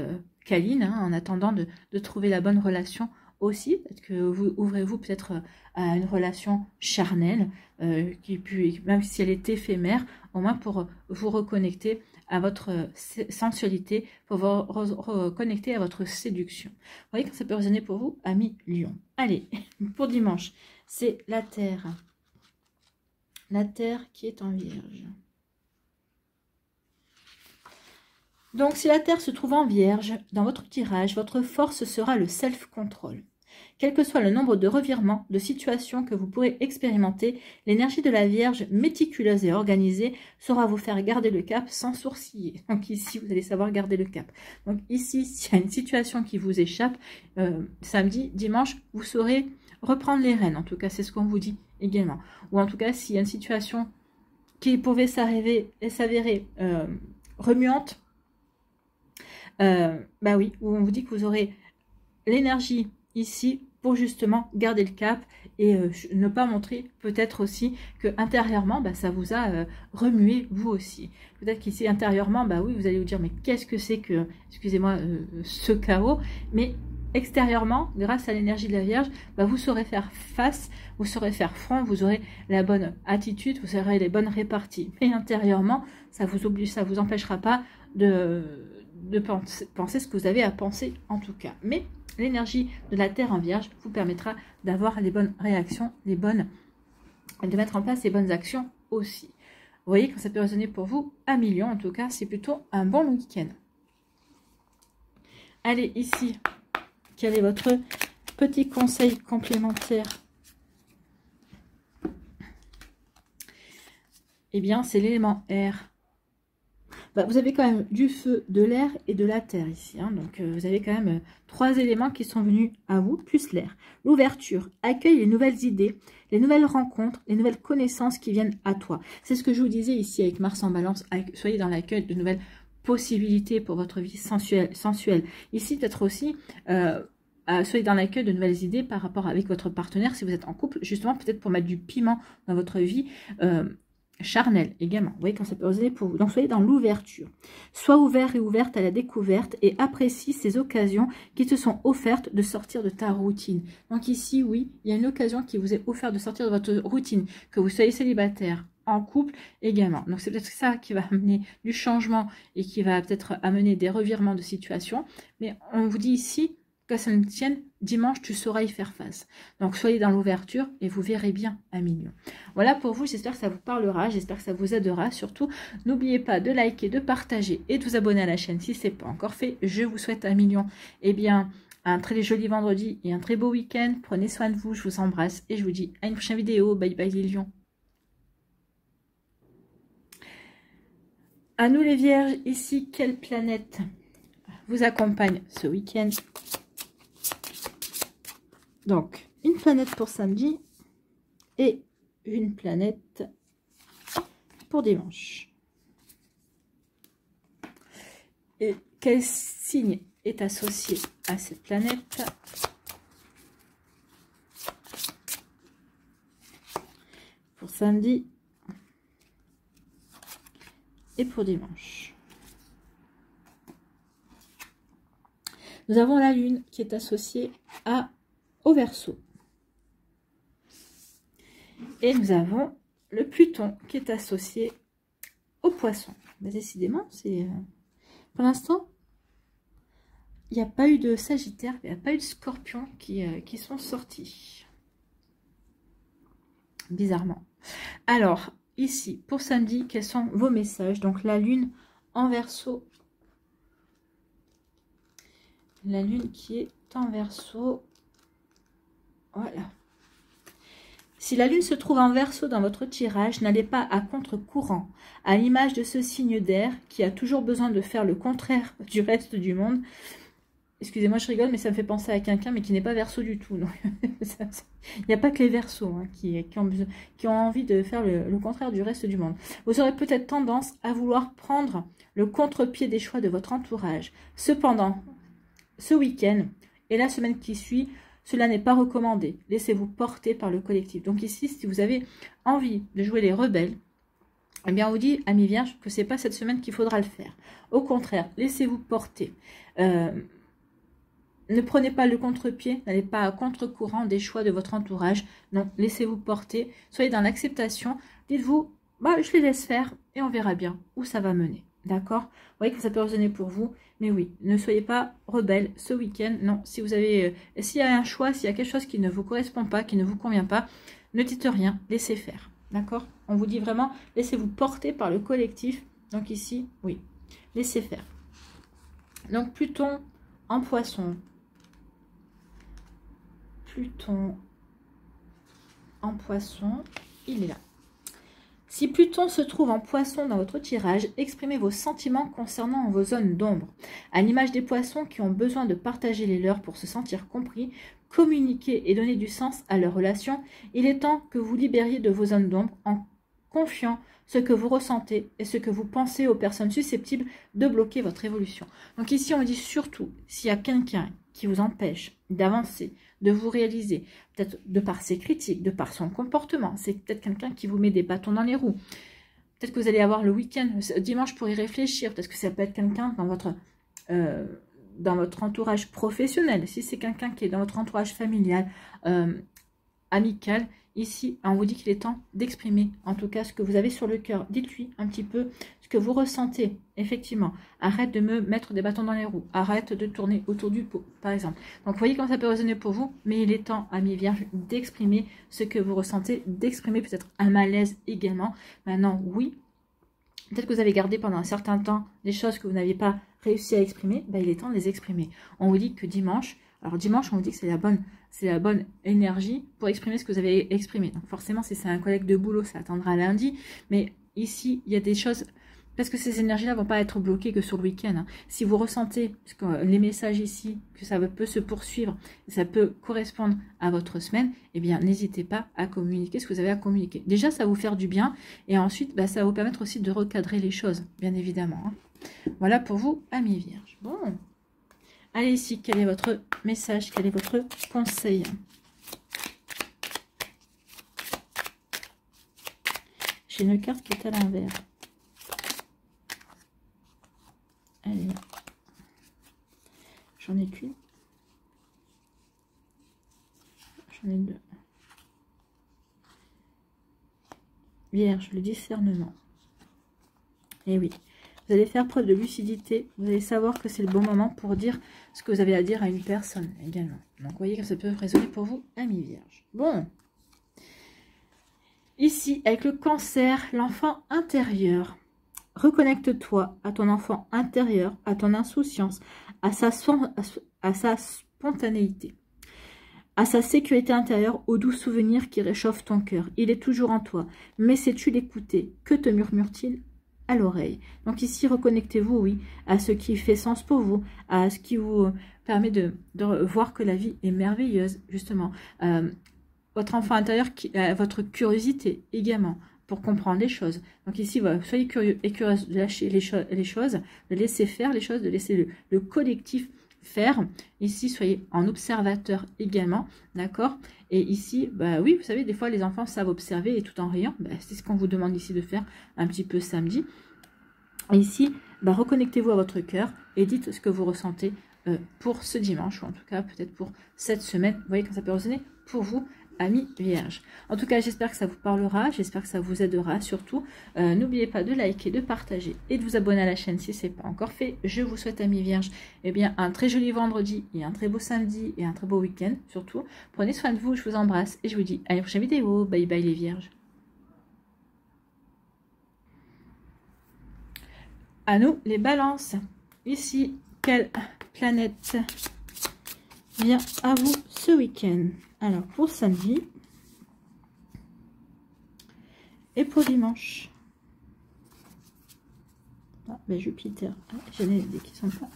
câline, hein, en attendant de trouver la bonne relation aussi. Peut-être que vous ouvrez-vous peut-être à une relation charnelle, même si elle est éphémère, au moins pour vous reconnecter à votre sensualité, pour vous reconnecter à votre séduction. Vous voyez que ça peut résonner pour vous, amis Lion. Allez, pour dimanche, c'est la Terre. La Terre qui est en Vierge. Donc, si la Terre se trouve en Vierge, dans votre tirage, votre force sera le self-control. Quel que soit le nombre de revirements, de situations que vous pourrez expérimenter, l'énergie de la Vierge, méticuleuse et organisée, saura vous faire garder le cap sans sourciller. Donc ici, vous allez savoir garder le cap. Donc ici, s'il y a une situation qui vous échappe, samedi, dimanche, vous saurez reprendre les rênes. En tout cas, c'est ce qu'on vous dit également. Ou en tout cas, s'il y a une situation qui pouvait s'avérer remuante, bah oui, où on vous dit que vous aurez l'énergie ici pour justement garder le cap et ne pas montrer peut-être aussi que intérieurement ça vous a remué vous aussi. Peut-être qu'ici intérieurement, bah oui, vous allez vous dire mais qu'est-ce que c'est que, excusez-moi, ce chaos, mais extérieurement, grâce à l'énergie de la Vierge, vous saurez faire face, vous saurez faire front, vous aurez la bonne attitude, vous aurez les bonnes réparties. Mais intérieurement, ça vous empêchera pas de penser ce que vous avez à penser en tout cas. Mais l'énergie de la Terre en Vierge vous permettra d'avoir les bonnes réactions, de mettre en place les bonnes actions aussi. Vous voyez que ça peut résonner pour vous à million. En tout cas, c'est plutôt un bon week-end. Allez, ici, quel est votre petit conseil complémentaire? Eh bien, c'est l'élément air. Vous avez quand même du feu, de l'air et de la terre ici. Hein. Donc, vous avez quand même 3 éléments qui sont venus à vous, plus l'air. L'ouverture, accueille les nouvelles idées, les nouvelles rencontres, les nouvelles connaissances qui viennent à toi. C'est ce que je vous disais ici avec Mars en Balance. Soyez dans l'accueil de nouvelles possibilités pour votre vie sensuelle. Ici, peut-être aussi, soyez dans l'accueil de nouvelles idées par rapport avec votre partenaire. Si vous êtes en couple, justement, peut-être pour mettre du piment dans votre vie charnel également. Vous voyez quand ça peut résonner pour vous. Donc soyez dans l'ouverture. Sois ouvert et ouverte à la découverte et apprécie ces occasions qui te sont offertes de sortir de ta routine. Donc ici, oui, il y a une occasion qui vous est offerte de sortir de votre routine, que vous soyez célibataire, en couple également. Donc c'est peut-être ça qui va amener du changement et qui va peut-être amener des revirements de situation. Mais on vous dit ici, que ça ne tienne, dimanche, tu sauras y faire face. Donc, soyez dans l'ouverture et vous verrez bien un million. Voilà pour vous, j'espère que ça vous parlera, j'espère que ça vous aidera. Surtout, n'oubliez pas de liker, de partager et de vous abonner à la chaîne si ce n'est pas encore fait. Je vous souhaite un million. Eh bien, un très joli vendredi et un très beau week-end. Prenez soin de vous, je vous embrasse et je vous dis à une prochaine vidéo. Bye bye les lions. À nous les vierges, ici, quelle planète vous accompagne ce week-end? Donc, une planète pour samedi et une planète pour dimanche. Et quel signe est associé à cette planète? Pour samedi et pour dimanche. Nous avons la Lune qui est associée au Verseau. Et nous avons le Pluton qui est associé au Poisson. Mais décidément, c'est pour l'instant, il n'y a pas eu de Sagittaire, il n'y a pas eu de Scorpion qui sont sortis. Bizarrement. Alors, ici, pour samedi, quels sont vos messages? Donc, la Lune en Verseau. La Lune qui est en Verseau. Voilà. Si la Lune se trouve en Verseau dans votre tirage, n'allez pas à contre-courant, à l'image de ce signe d'air qui a toujours besoin de faire le contraire du reste du monde. Excusez-moi, je rigole, mais ça me fait penser à quelqu'un, mais qui n'est pas Verseau du tout. Il n'y a pas que les Verseaux hein, qui ont envie de faire le contraire du reste du monde. Vous aurez peut-être tendance à vouloir prendre le contre-pied des choix de votre entourage. Cependant, ce week-end et la semaine qui suit, cela n'est pas recommandé. Laissez-vous porter par le collectif. Donc ici, si vous avez envie de jouer les rebelles, eh bien, on vous dit, amis vierges, que ce n'est pas cette semaine qu'il faudra le faire. Au contraire, laissez-vous porter. Ne prenez pas le contre-pied, n'allez pas à contre-courant des choix de votre entourage. Non, laissez-vous porter. Soyez dans l'acceptation. Dites-vous, bah, je les laisse faire et on verra bien où ça va mener. D'accord? Vous voyez que ça peut résonner pour vous. Mais oui, ne soyez pas rebelle ce week-end. Non, si vous avez, s'il y a un choix, s'il y a quelque chose qui ne vous correspond pas, qui ne vous convient pas, ne dites rien, laissez faire. D'accord? On vous dit vraiment, laissez-vous porter par le collectif. Donc ici, oui, laissez faire. Donc Pluton en Poisson. Pluton en Poisson, il est là. Si Pluton se trouve en Poisson dans votre tirage, exprimez vos sentiments concernant vos zones d'ombre. À l'image des poissons qui ont besoin de partager les leurs pour se sentir compris, communiquer et donner du sens à leurs relations, il est temps que vous libériez de vos zones d'ombre en confiant ce que vous ressentez et ce que vous pensez aux personnes susceptibles de bloquer votre évolution. Donc ici, on dit surtout, s'il y a quelqu'un qui vous empêche d'avancer, de vous réaliser, peut-être de par ses critiques, de par son comportement, c'est peut-être quelqu'un qui vous met des bâtons dans les roues. Peut-être que vous allez avoir le week-end, dimanche pour y réfléchir, peut-être que ça peut être quelqu'un dans votre entourage professionnel, si c'est quelqu'un qui est dans votre entourage familial, amical. Ici, on vous dit qu'il est temps d'exprimer, en tout cas, ce que vous avez sur le cœur. Dites-lui un petit peu ce que vous ressentez, effectivement. Arrête de me mettre des bâtons dans les roues. Arrête de tourner autour du pot, par exemple. Donc, vous voyez comment ça peut résonner pour vous. Mais il est temps, amis vierges, d'exprimer ce que vous ressentez, d'exprimer peut-être un malaise également. Maintenant, oui, peut-être que vous avez gardé pendant un certain temps des choses que vous n'aviez pas réussi à exprimer. Ben, il est temps de les exprimer. On vous dit que dimanche, alors dimanche, on vous dit que c'est la bonne énergie pour exprimer ce que vous avez exprimé. Donc forcément, si c'est un collègue de boulot, ça attendra lundi. Mais ici, il y a des choses, parce que ces énergies-là ne vont pas être bloquées que sur le week-end. Hein. Si vous ressentez les messages ici, que ça peut se poursuivre, ça peut correspondre à votre semaine, eh bien, n'hésitez pas à communiquer ce que vous avez à communiquer. Déjà, ça va vous faire du bien. Et ensuite, bah, ça va vous permettre aussi de recadrer les choses, bien évidemment. Hein. Voilà pour vous, amis vierges. Bon. Allez ici, quel est votre message, quel est votre conseil? J'ai une carte qui est à l'envers. Elle est là. J'en ai qu'une. J'en ai deux. Vierge, le discernement. Et oui. Vous allez faire preuve de lucidité. Vous allez savoir que c'est le bon moment pour dire ce que vous avez à dire à une personne également. Donc, vous voyez que ça peut résonner pour vous, amis vierges. Bon. Ici, avec le Cancer, l'enfant intérieur. Reconnecte-toi à ton enfant intérieur, à ton insouciance, à sa spontanéité, à sa sécurité intérieure, aux doux souvenirs qui réchauffent ton cœur. Il est toujours en toi. Mais sais-tu l'écouter? Que te murmure-t-il à l'oreille? Donc ici, reconnectez-vous, oui, à ce qui fait sens pour vous, à ce qui vous permet de voir que la vie est merveilleuse, justement. Votre enfant intérieur, votre curiosité également, pour comprendre les choses. Donc ici, voilà, soyez curieux et curieuse de lâcher les choses, de laisser faire les choses, de laisser le collectif faire. Ici, soyez en observateur également, d'accord? Et ici, bah oui, vous savez, des fois, les enfants savent observer et tout en riant. Bah, c'est ce qu'on vous demande ici de faire un petit peu samedi. Et ici, bah, reconnectez-vous à votre cœur et dites ce que vous ressentez pour ce dimanche, ou en tout cas, peut-être pour cette semaine. Vous voyez quand ça peut résonner pour vous, amis vierges. En tout cas, j'espère que ça vous parlera, j'espère que ça vous aidera. Surtout, n'oubliez pas de liker, de partager et de vous abonner à la chaîne si ce n'est pas encore fait. Je vous souhaite, amis vierges, eh bien, un très joli vendredi et un très beau samedi et un très beau week-end. Surtout, prenez soin de vous, je vous embrasse et je vous dis à la prochaine vidéo. Bye bye les vierges. À nous les balances. Ici, quelle planète vient à vous ce week-end? Alors, pour samedi et pour dimanche. Ah, ben Jupiter. Ah, j'en ai des qui sont pas.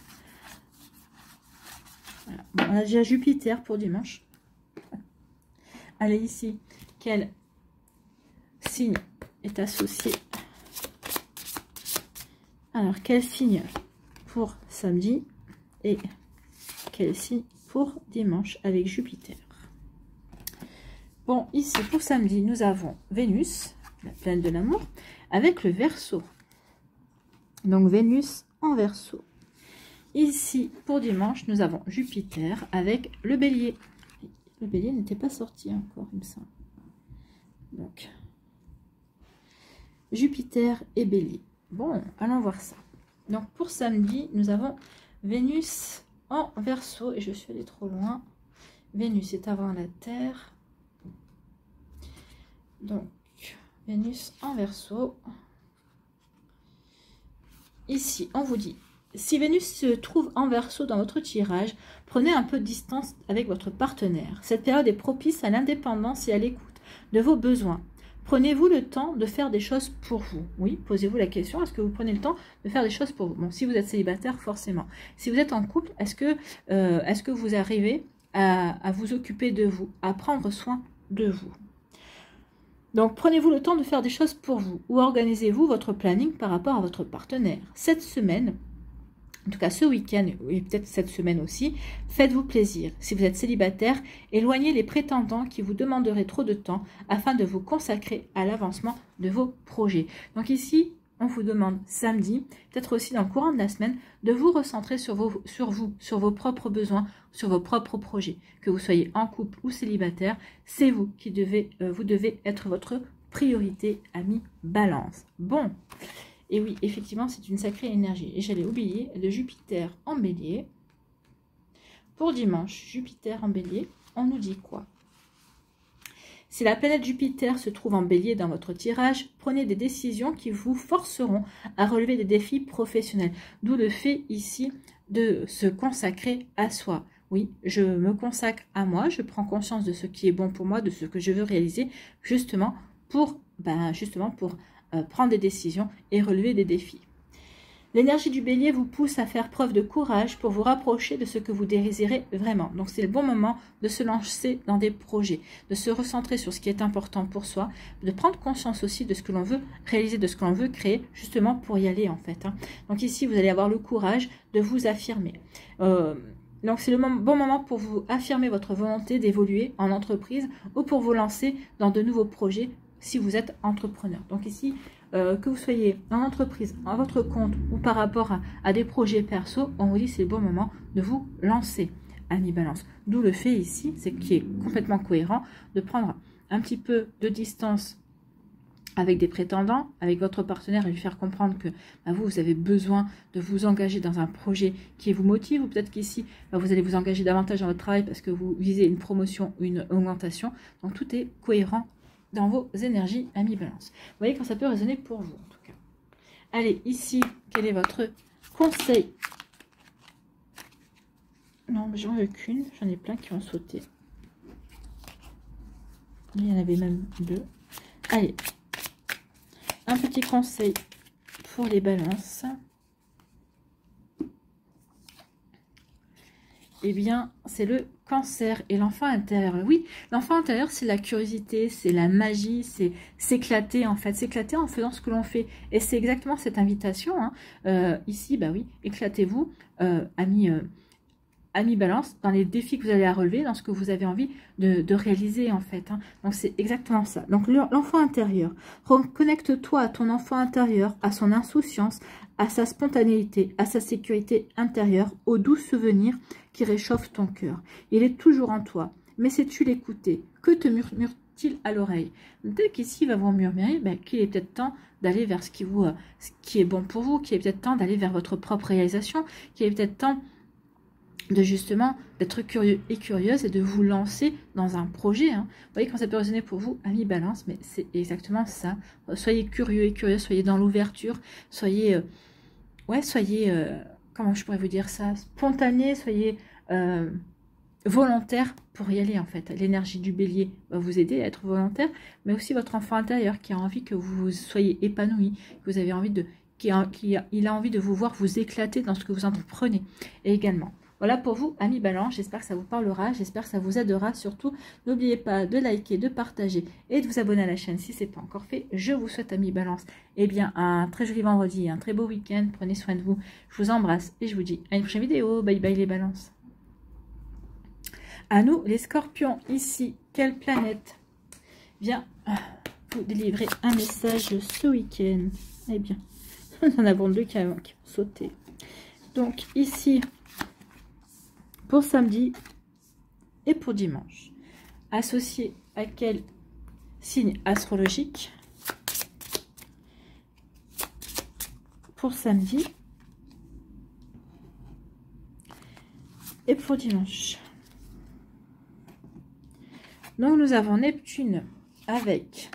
Voilà. Bon, on a déjà Jupiter pour dimanche. Allez, ici, quel signe est associé? Alors, quel signe pour samedi et quel signe pour dimanche avec Jupiter? Bon, ici, pour samedi, nous avons Vénus, la planète de l'amour, avec le Verseau. Donc, Vénus en Verseau. Ici, pour dimanche, nous avons Jupiter avec le Bélier. Le Bélier n'était pas sorti encore, il me semble. Donc, Jupiter et Bélier. Bon, allons voir ça. Donc, pour samedi, nous avons Vénus en Verseau. Et je suis allée trop loin. Vénus est avant la Terre. Donc, Vénus en Verseau. Ici, on vous dit, si Vénus se trouve en Verseau dans votre tirage, prenez un peu de distance avec votre partenaire. Cette période est propice à l'indépendance et à l'écoute de vos besoins. Prenez-vous le temps de faire des choses pour vous? Oui, posez-vous la question, est-ce que vous prenez le temps de faire des choses pour vous? Bon, si vous êtes célibataire, forcément. Si vous êtes en couple, est-ce que vous arrivez à vous occuper de vous, à prendre soin de vous? Donc, prenez-vous le temps de faire des choses pour vous ou organisez-vous votre planning par rapport à votre partenaire. Cette semaine, en tout cas ce week-end et peut-être cette semaine aussi, faites-vous plaisir. Si vous êtes célibataire, éloignez les prétendants qui vous demanderaient trop de temps afin de vous consacrer à l'avancement de vos projets. Donc ici, on vous demande samedi, peut-être aussi dans le courant de la semaine, de vous recentrer sur vos propres besoins, sur vos propres projets. Que vous soyez en couple ou célibataire, c'est vous qui vous devez être votre priorité, ami Balance. Bon. Et oui, effectivement, c'est une sacrée énergie. Et j'allais oublier le Jupiter en Bélier. Pour dimanche, Jupiter en Bélier, on nous dit quoi? Si la planète Jupiter se trouve en Bélier dans votre tirage, prenez des décisions qui vous forceront à relever des défis professionnels. D'où le fait ici de se consacrer à soi. Oui, je me consacre à moi, je prends conscience de ce qui est bon pour moi, de ce que je veux réaliser, justement pour prendre des décisions et relever des défis. L'énergie du Bélier vous pousse à faire preuve de courage pour vous rapprocher de ce que vous désirez vraiment. Donc c'est le bon moment de se lancer dans des projets, de se recentrer sur ce qui est important pour soi, de prendre conscience aussi de ce que l'on veut réaliser, de ce que l'on veut créer, justement pour y aller en fait. Donc ici, vous allez avoir le courage de vous affirmer. Donc c'est le bon moment pour vous affirmer votre volonté d'évoluer en entreprise ou pour vous lancer dans de nouveaux projets si vous êtes entrepreneur. Donc ici, que vous soyez en entreprise, à votre compte ou par rapport à des projets perso, on vous dit c'est le bon moment de vous lancer, ami Balance. D'où le fait ici, c'est qui est complètement cohérent, de prendre un petit peu de distance avec des prétendants, avec votre partenaire et lui faire comprendre que vous avez besoin de vous engager dans un projet qui vous motive, ou peut-être qu'ici, vous allez vous engager davantage dans votre travail parce que vous visez une promotion ou une augmentation. Donc tout est cohérent dans vos énergies, amis Balance. Vous voyez quand ça peut résonner pour vous, en tout cas. Allez, ici, quel est votre conseil? Non, j'en veux qu'une. J'en ai plein qui ont sauté. Il y en avait même deux. Allez, un petit conseil pour les balances. Eh bien, c'est le Cancer et l'enfant intérieur. Oui, l'enfant intérieur, c'est la curiosité, c'est la magie, c'est s'éclater en fait, s'éclater en faisant ce que l'on fait. Et c'est exactement cette invitation. Ici, bah oui, éclatez-vous, amis Balance, dans les défis que vous allez à relever, dans ce que vous avez envie de réaliser en fait. Donc c'est exactement ça. Donc l'enfant intérieur, reconnecte-toi à ton enfant intérieur, à son insouciance, à sa spontanéité, à sa sécurité intérieure, aux doux souvenirs qui réchauffent ton cœur. Il est toujours en toi. mais sais-tu l'écouter? Que te murmure-t-il à l'oreille? Peut-être qu'ici, il va vous murmurer qu'il est peut-être temps d'aller vers ce qui est bon pour vous, qu'il est peut-être temps d'aller vers votre propre réalisation, qu'il est peut-être temps de justement d'être curieux et curieuse et de vous lancer dans un projet. Vous voyez comment ça peut résonner pour vous, amis Balance, mais c'est exactement ça. Soyez curieux et curieuse, soyez dans l'ouverture, soyez, comment je pourrais vous dire ça, spontané, soyez volontaire pour y aller en fait. L'énergie du bélier va vous aider à être volontaire, mais aussi votre enfant intérieur qui a envie que vous soyez épanoui, que vous avez envie de, il a envie de vous voir vous éclater dans ce que vous entreprenez. Et également, voilà pour vous, amis Balance, j'espère que ça vous parlera, j'espère que ça vous aidera. Surtout, n'oubliez pas de liker, de partager et de vous abonner à la chaîne si ce n'est pas encore fait. Je vous souhaite, amis Balance, un très joli vendredi, un très beau week-end. Prenez soin de vous, je vous embrasse et je vous dis à une prochaine vidéo. Bye bye les Balances. À nous, les Scorpions, ici, quelle planète vient vous délivrer un message ce week-end? Eh bien, nous en avons deux qui ont sauté. Donc, ici, pour samedi et pour dimanche, associé à quel signe astrologique pour samedi et pour dimanche? Donc nous avons Neptune avec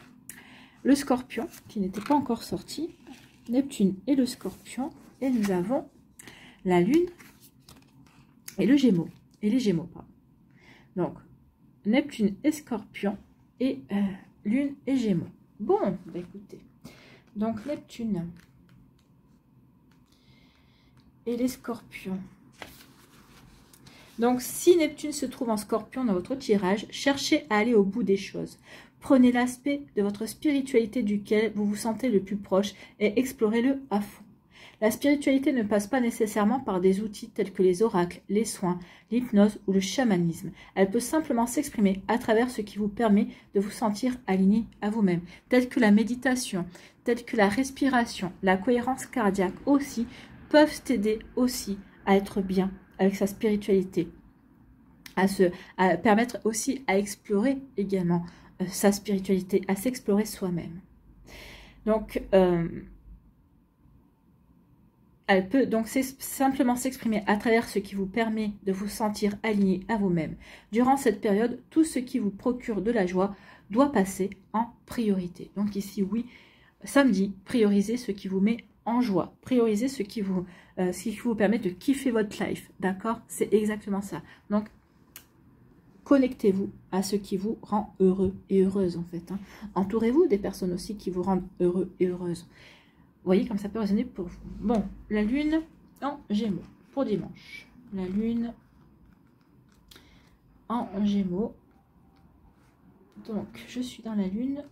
le Scorpion qui n'était pas encore sorti, Neptune et le Scorpion, et nous avons la Lune et le Gémeaux, et les Gémeaux, pardon. Donc Neptune et Scorpion et Lune et Gémeaux. Bon, bah écoutez, donc Neptune et les Scorpions. Donc, si Neptune se trouve en Scorpion dans votre tirage, cherchez à aller au bout des choses. Prenez l'aspect de votre spiritualité duquel vous vous sentez le plus proche et explorez-le à fond. La spiritualité ne passe pas nécessairement par des outils tels que les oracles, les soins, l'hypnose ou le chamanisme. Elle peut simplement s'exprimer à travers ce qui vous permet de vous sentir aligné à vous-même, tels que la méditation, tels que la respiration, la cohérence cardiaque aussi, peuvent t'aider aussi à être bien avec sa spiritualité, à permettre aussi à explorer également sa spiritualité, à s'explorer soi-même. Donc, elle peut donc simplement s'exprimer à travers ce qui vous permet de vous sentir aligné à vous-même. Durant cette période, tout ce qui vous procure de la joie doit passer en priorité. Donc ici, oui, samedi, priorisez ce qui vous met en joie. Priorisez ce qui vous permet de kiffer votre life. D'accord? C'est exactement ça. Donc, connectez-vous à ce qui vous rend heureux et heureuse, en fait. Entourez-vous des personnes aussi qui vous rendent heureux et heureuse. Vous voyez comme ça peut résonner pour vous. Bon, la Lune en Gémeaux pour dimanche. La Lune en Gémeaux. Donc, je suis dans la Lune.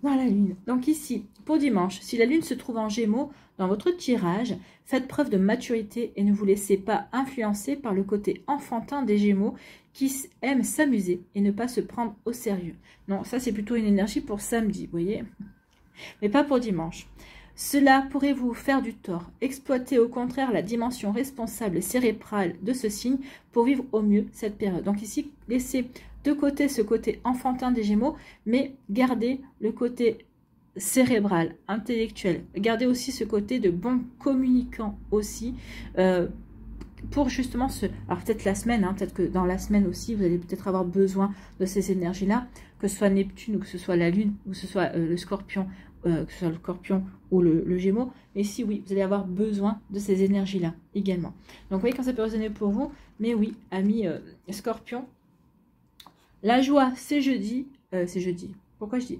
Dans la Lune. Donc ici, pour dimanche, si la Lune se trouve en Gémeaux dans votre tirage, faites preuve de maturité et ne vous laissez pas influencer par le côté enfantin des Gémeaux qui aiment s'amuser et ne pas se prendre au sérieux. Non, ça c'est plutôt une énergie pour samedi, vous voyez, mais pas pour dimanche. Cela pourrait vous faire du tort. Exploitez au contraire la dimension responsable et cérébrale de ce signe pour vivre au mieux cette période. Donc ici, laissez de côté ce côté enfantin des Gémeaux, mais gardez le côté cérébral, intellectuel. Gardez aussi ce côté de bon communicant aussi, pour justement alors peut-être la semaine, peut-être que dans la semaine aussi, vous allez peut-être avoir besoin de ces énergies-là, que ce soit Neptune ou que ce soit la Lune, ou que ce soit le Scorpion, ou le Gémeaux. Mais si oui, vous allez avoir besoin de ces énergies-là également. Donc vous voyez quand ça peut résonner pour vous. Mais oui, amis Scorpion, la joie, c'est jeudi. C'est jeudi. Pourquoi je dis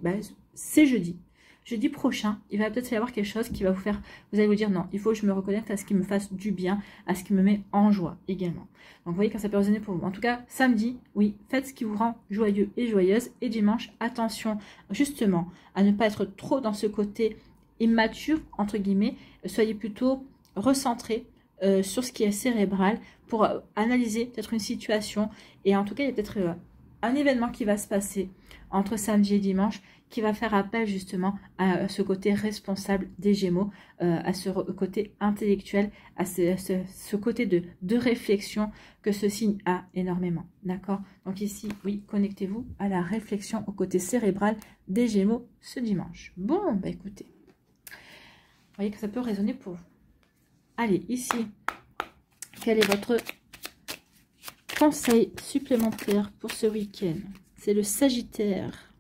c'est jeudi. Jeudi prochain, il va peut-être y avoir quelque chose qui va vous faire... Vous allez vous dire, non, il faut que je me reconnecte à ce qui me fasse du bien, à ce qui me met en joie également. Donc, vous voyez quand ça peut résonner pour vous. En tout cas, samedi, oui, faites ce qui vous rend joyeux et joyeuse. Et dimanche, attention, justement, à ne pas être trop dans ce côté immature, entre guillemets. Soyez plutôt recentrés sur ce qui est cérébral pour analyser peut-être une situation. Et en tout cas, il y a peut-être un événement qui va se passer entre samedi et dimanche qui va faire appel justement à ce côté responsable des Gémeaux, à ce côté intellectuel, à ce côté de réflexion que ce signe a énormément. D'accord? Donc ici, oui, connectez-vous à la réflexion au côté cérébral des Gémeaux ce dimanche. Bon, bah écoutez, vous voyez que ça peut résonner pour vous. Allez, ici, quel est votre conseil supplémentaire pour ce week-end? C'est le Sagittaire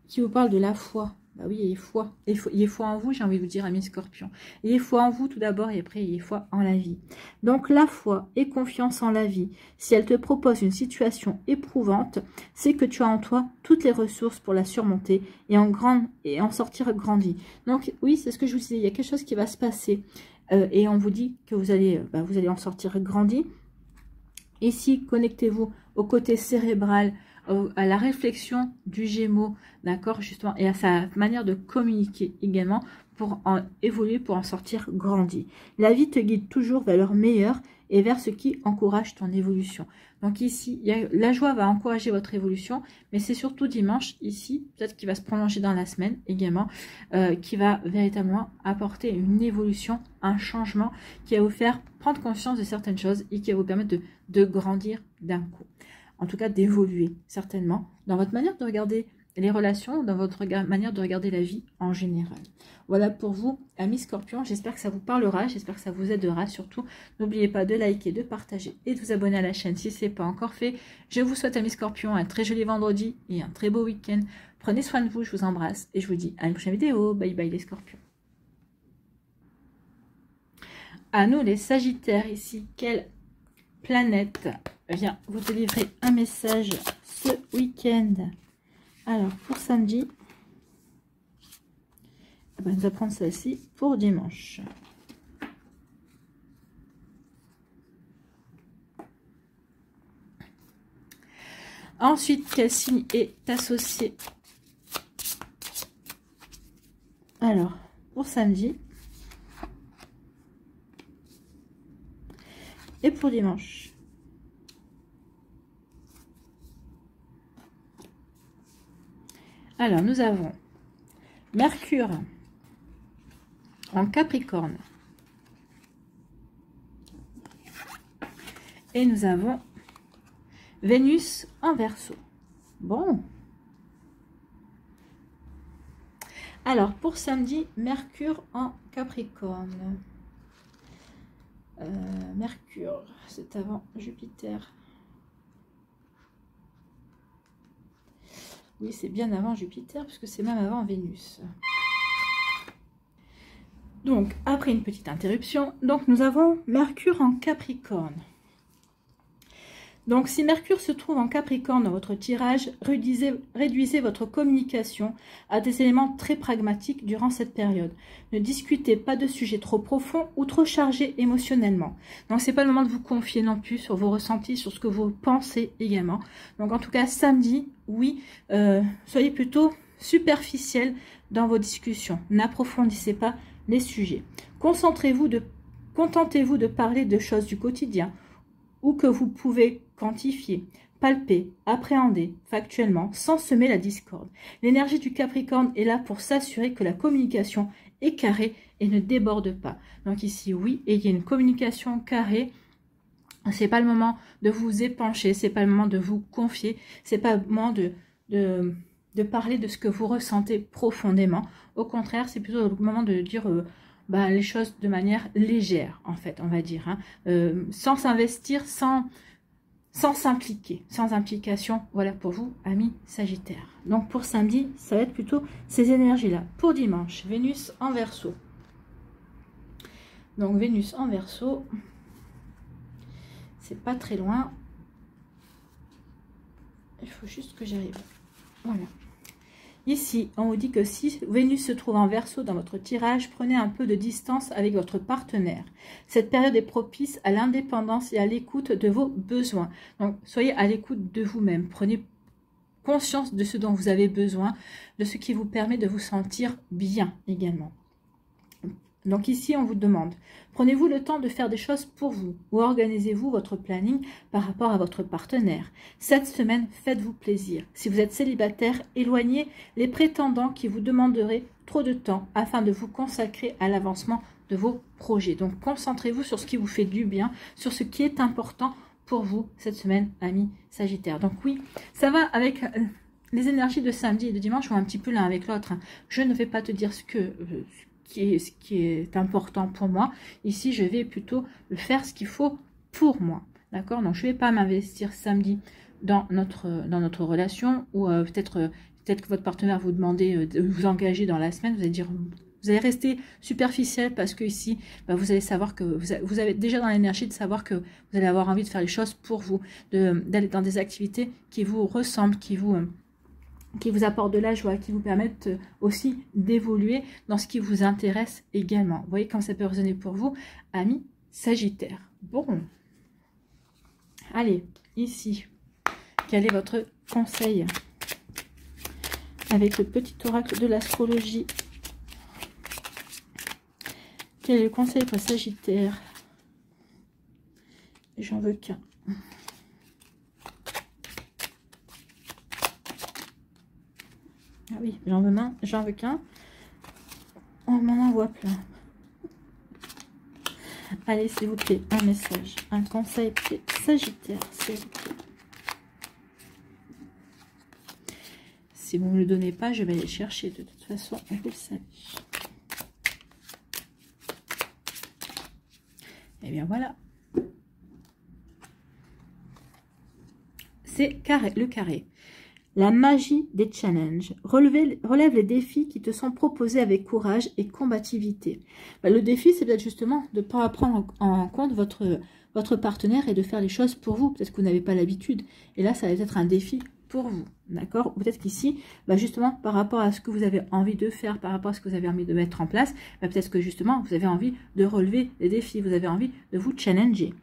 qui vous parle de la foi. Bah oui, ayez foi. Ayez foi en vous, j'ai envie de vous dire, amis Scorpions. Ayez foi en vous tout d'abord et après ayez foi en la vie. Donc la foi et confiance en la vie, si elle te propose une situation éprouvante, c'est que tu as en toi toutes les ressources pour la surmonter et en sortir grandi. Donc oui, c'est ce que je vous disais, il y a quelque chose qui va se passer et on vous dit que vous allez en sortir grandi. Ici, connectez-vous au côté cérébral, à la réflexion du Gémeaux, d'accord, justement, et à sa manière de communiquer également pour en évoluer, pour en sortir grandi. La vie te guide toujours vers leur meilleur et vers ce qui encourage ton évolution. Donc ici, la joie va encourager votre évolution, mais c'est surtout dimanche, ici, peut-être qu'il va se prolonger dans la semaine également, qui va véritablement apporter une évolution, un changement qui va vous faire prendre conscience de certaines choses et qui va vous permettre de grandir d'un coup. En tout cas, d'évoluer, certainement, dans votre manière de regarder les relations, dans votre manière de regarder la vie en général. Voilà pour vous, amis Scorpions. J'espère que ça vous parlera, j'espère que ça vous aidera. Surtout, n'oubliez pas de liker, de partager et de vous abonner à la chaîne si ce n'est pas encore fait. Je vous souhaite, amis Scorpions, un très joli vendredi et un très beau week-end. Prenez soin de vous, je vous embrasse et je vous dis à une prochaine vidéo. Bye bye les Scorpions. À nous les Sagittaires, ici, quelle planète vient vous délivrer un message ce week-end? Alors, pour samedi, on va prendre celle-ci pour dimanche. Ensuite, quel signe est associé? Alors, pour samedi et pour dimanche. Alors, nous avons Mercure en Capricorne. Et nous avons Vénus en Verseau. Bon. Alors, pour samedi, Mercure en Capricorne. Mercure, c'est avant Jupiter. Oui, c'est bien avant Jupiter, puisque c'est même avant Vénus. Donc, après une petite interruption, donc nous avons Mercure en Capricorne. Donc, si Mercure se trouve en Capricorne dans votre tirage, réduisez votre communication à des éléments très pragmatiques durant cette période. Ne discutez pas de sujets trop profonds ou trop chargés émotionnellement. Donc, c'est pas le moment de vous confier non plus sur vos ressentis, sur ce que vous pensez également. Donc, en tout cas, samedi, oui, soyez plutôt superficiel dans vos discussions. N'approfondissez pas les sujets. Contentez-vous de parler de choses du quotidien ou que vous pouvez quantifier, palper, appréhender factuellement sans semer la discorde. L'énergie du Capricorne est là pour s'assurer que la communication est carrée et ne déborde pas. Donc ici, oui, ayez une communication carrée. C'est pas le moment de vous épancher, c'est pas le moment de vous confier, c'est pas le moment de parler de ce que vous ressentez profondément. Au contraire, c'est plutôt le moment de dire les choses de manière légère, en fait, on va dire, hein, sans s'investir, sans s'impliquer, sans implication. Voilà pour vous, amis Sagittaires. Donc pour samedi, ça va être plutôt ces énergies-là. Pour dimanche, Vénus en Verseau. Donc Vénus en Verseau, c'est pas très loin. Il faut juste que j'arrive. Voilà. Ici, on vous dit que si Vénus se trouve en Verseau dans votre tirage, prenez un peu de distance avec votre partenaire. Cette période est propice à l'indépendance et à l'écoute de vos besoins. Donc, soyez à l'écoute de vous-même. Prenez conscience de ce dont vous avez besoin, de ce qui vous permet de vous sentir bien également. Donc ici, on vous demande, prenez-vous le temps de faire des choses pour vous ou organisez-vous votre planning par rapport à votre partenaire. Cette semaine, faites-vous plaisir. Si vous êtes célibataire, éloignez les prétendants qui vous demanderaient trop de temps afin de vous consacrer à l'avancement de vos projets. Donc, concentrez-vous sur ce qui vous fait du bien, sur ce qui est important pour vous cette semaine, amis Sagittaire. Donc oui, ça va avec les énergies de samedi et de dimanche vont un petit peu l'un avec l'autre. Je ne vais pas te dire ce qui est important pour moi. Ici, je vais plutôt faire ce qu'il faut pour moi. D'accord? Donc, je ne vais pas m'investir samedi dans notre relation ou peut-être que votre partenaire vous demande de vous engager dans la semaine. Vous allez dire, vous allez rester superficiel parce que ici, bah, vous allez savoir que vous avez déjà dans l'énergie de savoir que vous allez avoir envie de faire les choses pour vous, d'aller dans des activités qui vous ressemblent, qui vous apportent de la joie, qui vous permettent aussi d'évoluer dans ce qui vous intéresse également. Vous voyez comme ça peut résonner pour vous, amis Sagittaire. Bon, allez, ici, quel est votre conseil avec le petit oracle de l'astrologie? Quel est le conseil pour Sagittaire? J'en veux qu'un. Ah oui, j'en veux qu'un. On m'en envoie plein. Allez, s'il vous plaît, un message, un conseil pour Sagittaire, s'il vous plaît. Si vous ne me le donnez pas, je vais aller chercher. De toute façon, vous le savez. Et bien voilà. C'est le carré. La magie des challenges. Relève les défis qui te sont proposés avec courage et combativité. Le défi, c'est peut-être justement de ne pas prendre en compte votre partenaire et de faire les choses pour vous. Peut-être que vous n'avez pas l'habitude. Et là, ça va être un défi pour vous. D'accord? Peut-être qu'ici, justement, par rapport à ce que vous avez envie de faire, par rapport à ce que vous avez envie de mettre en place, peut-être que justement, vous avez envie de relever les défis. Vous avez envie de vous challenger.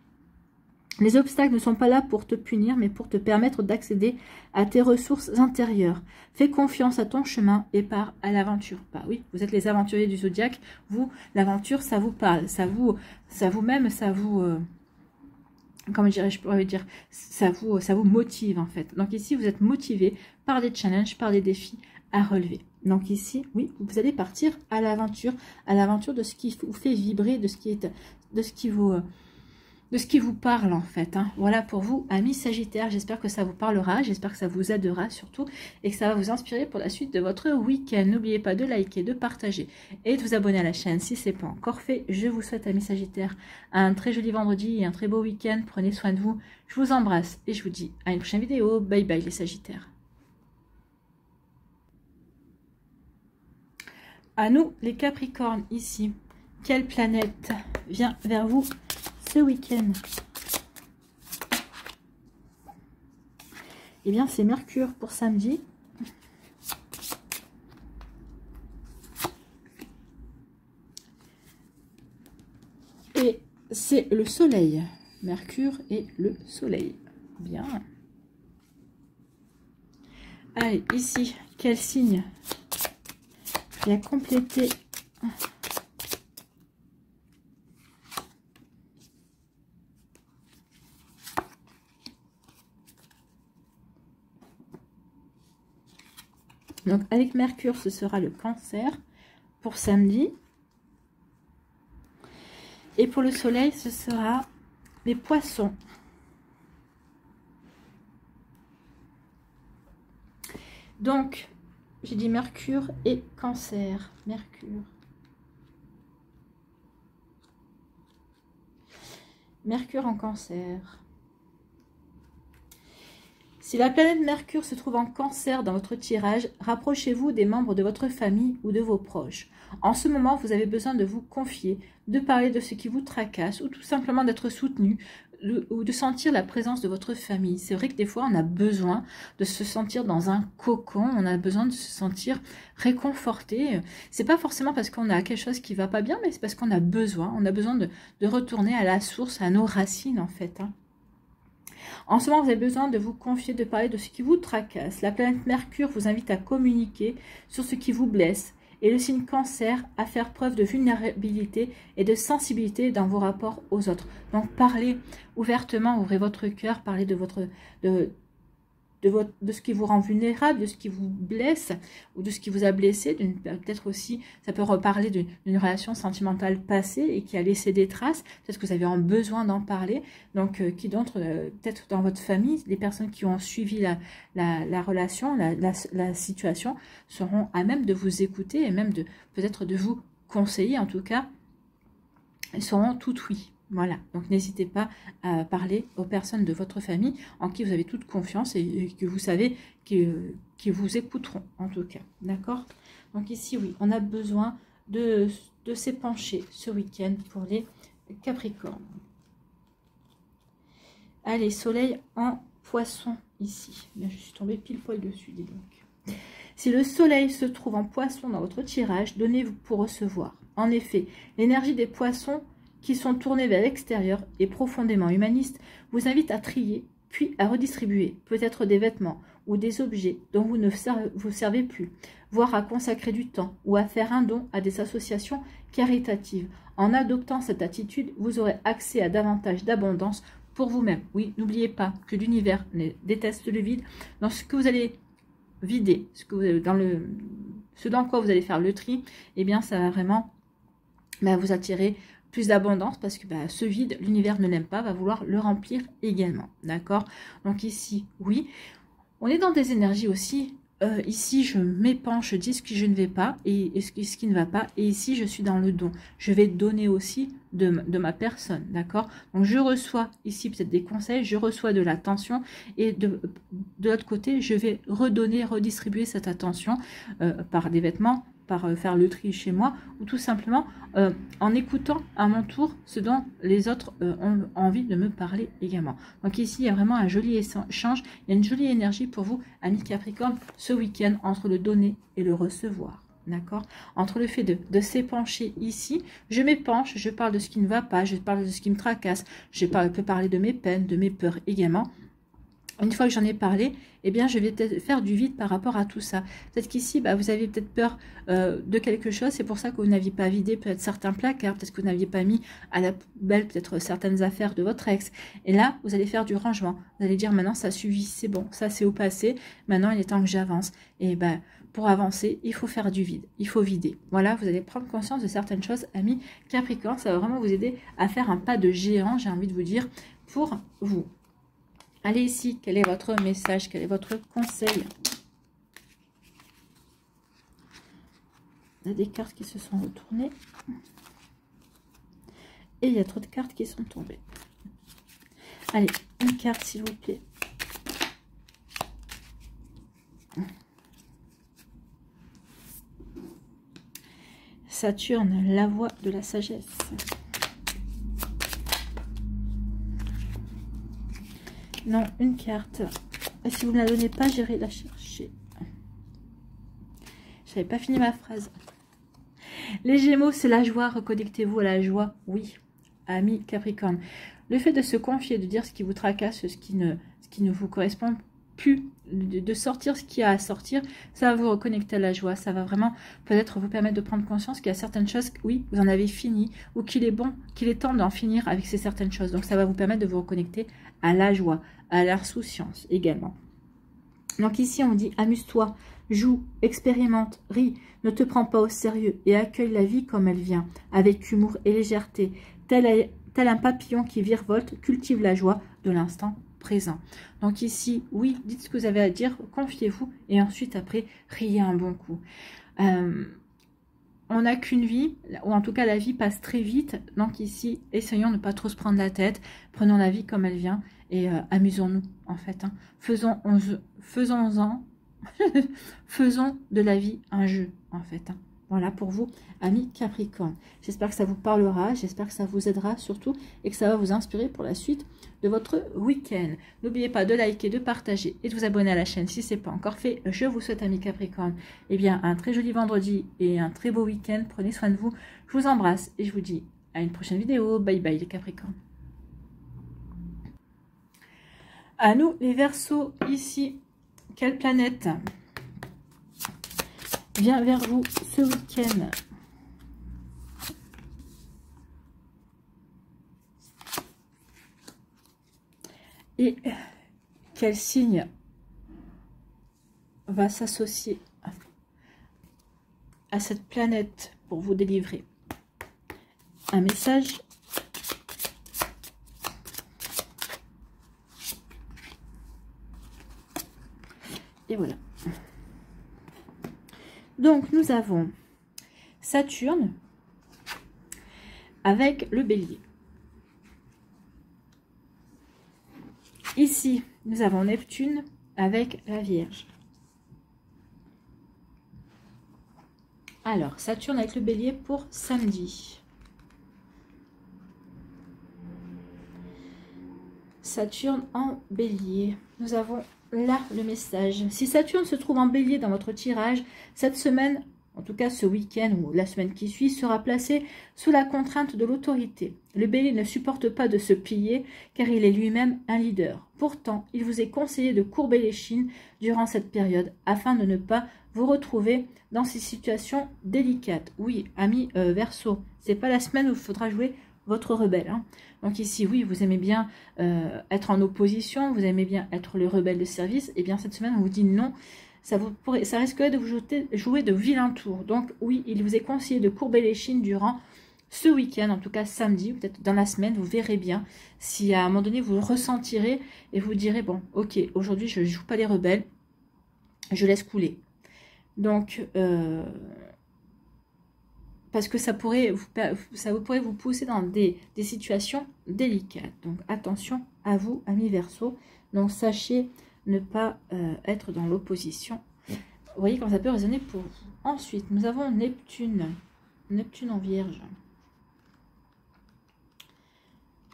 Les obstacles ne sont pas là pour te punir, mais pour te permettre d'accéder à tes ressources intérieures. Fais confiance à ton chemin et pars à l'aventure. Bah oui, vous êtes les aventuriers du zodiaque. Vous, l'aventure, ça vous parle. Comment dirais-je, je pourrais dire, ça vous motive en fait. Donc ici, vous êtes motivé par des challenges, par des défis à relever. Donc ici, oui, vous allez partir à l'aventure de ce qui vous fait vibrer, de ce qui vous parle en fait. Voilà pour vous, amis Sagittaire. J'espère que ça vous parlera, j'espère que ça vous aidera surtout et que ça va vous inspirer pour la suite de votre week-end. N'oubliez pas de liker, de partager et de vous abonner à la chaîne si ce n'est pas encore fait. Je vous souhaite, amis Sagittaire, un très joli vendredi et un très beau week-end. Prenez soin de vous. Je vous embrasse et je vous dis à une prochaine vidéo. Bye bye les Sagittaires. À nous les Capricornes ici. Quelle planète vient vers vous ce week-end? Eh bien, c'est Mercure pour samedi. Et c'est le soleil. Mercure et le soleil. Bien. Allez, ici, quel signe vient compléter donc avec Mercure, ce sera le Cancer pour samedi. Et pour le soleil, ce sera les Poissons. Donc, j'ai dit Mercure et Cancer. Mercure. Mercure en Cancer. Si la planète Mercure se trouve en Cancer dans votre tirage, rapprochez-vous des membres de votre famille ou de vos proches. En ce moment, vous avez besoin de vous confier, de parler de ce qui vous tracasse ou tout simplement d'être soutenu ou de sentir la présence de votre famille. C'est vrai que des fois, on a besoin de se sentir dans un cocon, on a besoin de se sentir réconforté. C'est pas forcément parce qu'on a quelque chose qui va pas bien, mais c'est parce qu'on a besoin de retourner à la source, à nos racines en fait. En ce moment, vous avez besoin de vous confier, de parler de ce qui vous tracasse. La planète Mercure vous invite à communiquer sur ce qui vous blesse Et le signe Cancer, à faire preuve de vulnérabilité et de sensibilité dans vos rapports aux autres. Donc parlez ouvertement, ouvrez votre cœur, parlez de de ce qui vous rend vulnérable, de ce qui vous blesse ou de ce qui vous a blessé. Peut-être aussi, ça peut reparler d'une relation sentimentale passée et qui a laissé des traces. Peut-être que vous avez besoin d'en parler. Donc, qui d'autre, peut-être dans votre famille, les personnes qui ont suivi la relation, la situation, seront à même de vous écouter et même peut-être de vous conseiller. En tout cas, elles seront toutes oui. Voilà, donc n'hésitez pas à parler aux personnes de votre famille en qui vous avez toute confiance et que vous savez qui vous écouteront en tout cas, d'accord? Donc ici, oui, on a besoin de s'épancher ce week-end pour les Capricornes. Allez, soleil en poisson ici. Bien, je suis tombée pile poil dessus, dis donc. Si le soleil se trouve en poisson dans votre tirage, donnez-vous pour recevoir. En effet, l'énergie des poissons qui sont tournés vers l'extérieur et profondément humanistes, vous invite à trier, puis à redistribuer, peut-être des vêtements ou des objets dont vous ne vous servez plus, voire à consacrer du temps ou à faire un don à des associations caritatives. En adoptant cette attitude, vous aurez accès à davantage d'abondance pour vous-même. Oui, n'oubliez pas que l'univers déteste le vide. Dans ce que vous allez vider, ce dans quoi vous allez faire le tri, eh bien ça va vraiment vous attirer plus d'abondance parce que ce vide, l'univers ne l'aime pas, va vouloir le remplir également. D'accord? Donc ici, oui. On est dans des énergies aussi. Ici, je m'épanche, je dis ce que je ne vais pas et ce qui ne va pas. Et ici, je suis dans le don. Je vais donner aussi de ma personne. D'accord? Donc, je reçois ici peut-être des conseils, je reçois de l'attention. Et de l'autre côté, je vais redonner, redistribuer cette attention par des vêtements, par faire le tri chez moi, ou tout simplement en écoutant à mon tour ce dont les autres ont envie de me parler également. Donc ici, il y a vraiment un joli échange, il y a une jolie énergie pour vous, amis Capricorne, ce week-end, entre le donner et le recevoir. D'accord? Entre le fait de s'épancher ici, je m'épanche, je parle de ce qui ne va pas, je parle de ce qui me tracasse, je peux parler de mes peines, de mes peurs également. Une fois que j'en ai parlé, eh bien, je vais peut-être faire du vide par rapport à tout ça. Peut-être qu'ici, vous avez peut-être peur de quelque chose. C'est pour ça que vous n'aviez pas vidé peut-être certains placards. Peut-être que vous n'aviez pas mis à la poubelle peut-être certaines affaires de votre ex. Et là, vous allez faire du rangement. Vous allez dire, maintenant, ça suffit, c'est bon. Ça, c'est au passé. Maintenant, il est temps que j'avance. Et pour avancer, il faut faire du vide. Il faut vider. Voilà, vous allez prendre conscience de certaines choses, amis Capricorne. Ça va vraiment vous aider à faire un pas de géant, j'ai envie de vous dire, pour vous. Allez ici, quel est votre message, quel est votre conseil? Il y a des cartes qui se sont retournées. Et il y a trop de cartes qui sont tombées. Allez, une carte s'il vous plaît. Saturne, la voie de la sagesse. Non, une carte. Et si vous ne la donnez pas, j'irai la chercher. Je n'avais pas fini ma phrase. Les Gémeaux, c'est la joie. Reconnectez-vous à la joie. Oui, amis Capricorne. Le fait de se confier, de dire ce qui vous tracasse, ce qui ne vous correspond plus, de sortir ce qu'il y a à sortir, ça va vous reconnecter à la joie. Ça va vraiment peut-être vous permettre de prendre conscience qu'il y a certaines choses, oui, vous en avez fini, ou qu'il est bon, qu'il est temps d'en finir avec ces certaines choses. Donc ça va vous permettre de vous reconnecter à la joie, à l'insouciance également. Donc ici on dit amuse-toi, joue, expérimente, ris, ne te prends pas au sérieux et accueille la vie comme elle vient, avec humour et légèreté, tel un papillon qui virevolte, cultive la joie de l'instant présent. Donc ici, oui, dites ce que vous avez à dire, confiez-vous et ensuite après, riez un bon coup. On n'a qu'une vie, ou en tout cas la vie passe très vite, donc ici, essayons de ne pas trop se prendre la tête, prenons la vie comme elle vient et amusons-nous en fait. Hein. Faisons-en, faisons de la vie un jeu en fait. Hein. Voilà pour vous, amis Capricorne. J'espère que ça vous parlera, j'espère que ça vous aidera surtout et que ça va vous inspirer pour la suite de votre week-end. N'oubliez pas de liker, de partager et de vous abonner à la chaîne si ce n'est pas encore fait. Je vous souhaite, amis Capricorne, un très joli vendredi et un très beau week-end. Prenez soin de vous. Je vous embrasse et je vous dis à une prochaine vidéo. Bye bye les Capricornes. À nous les Verseaux, ici, quelle planète vient vers vous ce week-end? Et quel signe va s'associer à cette planète pour vous délivrer un message? Et voilà. Donc, nous avons Saturne avec le Bélier. Ici, nous avons Neptune avec la Vierge. Alors, Saturne avec le Bélier pour samedi. Saturne en Bélier. Nous avons là le message. Si Saturne se trouve en Bélier dans votre tirage, cette semaine, en tout cas ce week-end ou la semaine qui suit, sera placée sous la contrainte de l'autorité. Le Bélier ne supporte pas de se plier car il est lui-même un leader. Pourtant, il vous est conseillé de courber les chines durant cette période afin de ne pas vous retrouver dans ces situations délicates. Oui, amis Verseau, c'est pas la semaine où il faudra jouer votre rebelle. Hein. Donc ici, oui, vous aimez bien être en opposition, vous aimez bien être le rebelle de service. Et bien cette semaine, on vous dit non. Ça risquerait de vous jouer de vilains tours. Donc oui, il vous est conseillé de courber les chines durant ce week-end, en tout cas samedi, peut-être dans la semaine, vous verrez bien si à un moment donné vous le ressentirez et vous direz, bon, ok, aujourd'hui je ne joue pas les rebelles, je laisse couler. Donc, parce que ça pourrait vous pousser dans des situations délicates. Donc attention à vous, amis Verseau. Donc sachez ne pas être dans l'opposition. Vous voyez comment ça peut résonner pour vous. Ensuite, nous avons Neptune. Neptune en Vierge.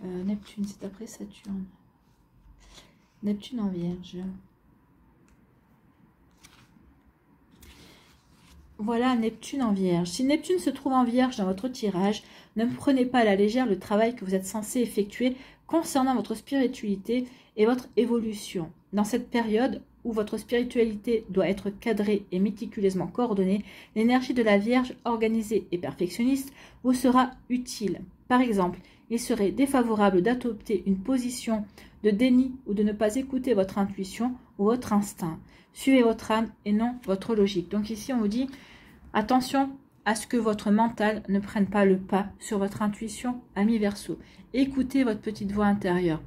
Neptune, c'est après Saturne. Neptune en Vierge. Voilà, Neptune en Vierge. Si Neptune se trouve en Vierge dans votre tirage, ne prenez pas à la légère le travail que vous êtes censé effectuer concernant votre spiritualité et votre évolution. Dans cette période où votre spiritualité doit être cadrée et méticuleusement coordonnée, l'énergie de la Vierge organisée et perfectionniste vous sera utile. Par exemple, il serait défavorable d'adopter une position de déni ou de ne pas écouter votre intuition ou votre instinct. Suivez votre âme et non votre logique. Donc ici, on vous dit, attention à ce que votre mental ne prenne pas le pas sur votre intuition, ami Verseau. Écoutez votre petite voix intérieure.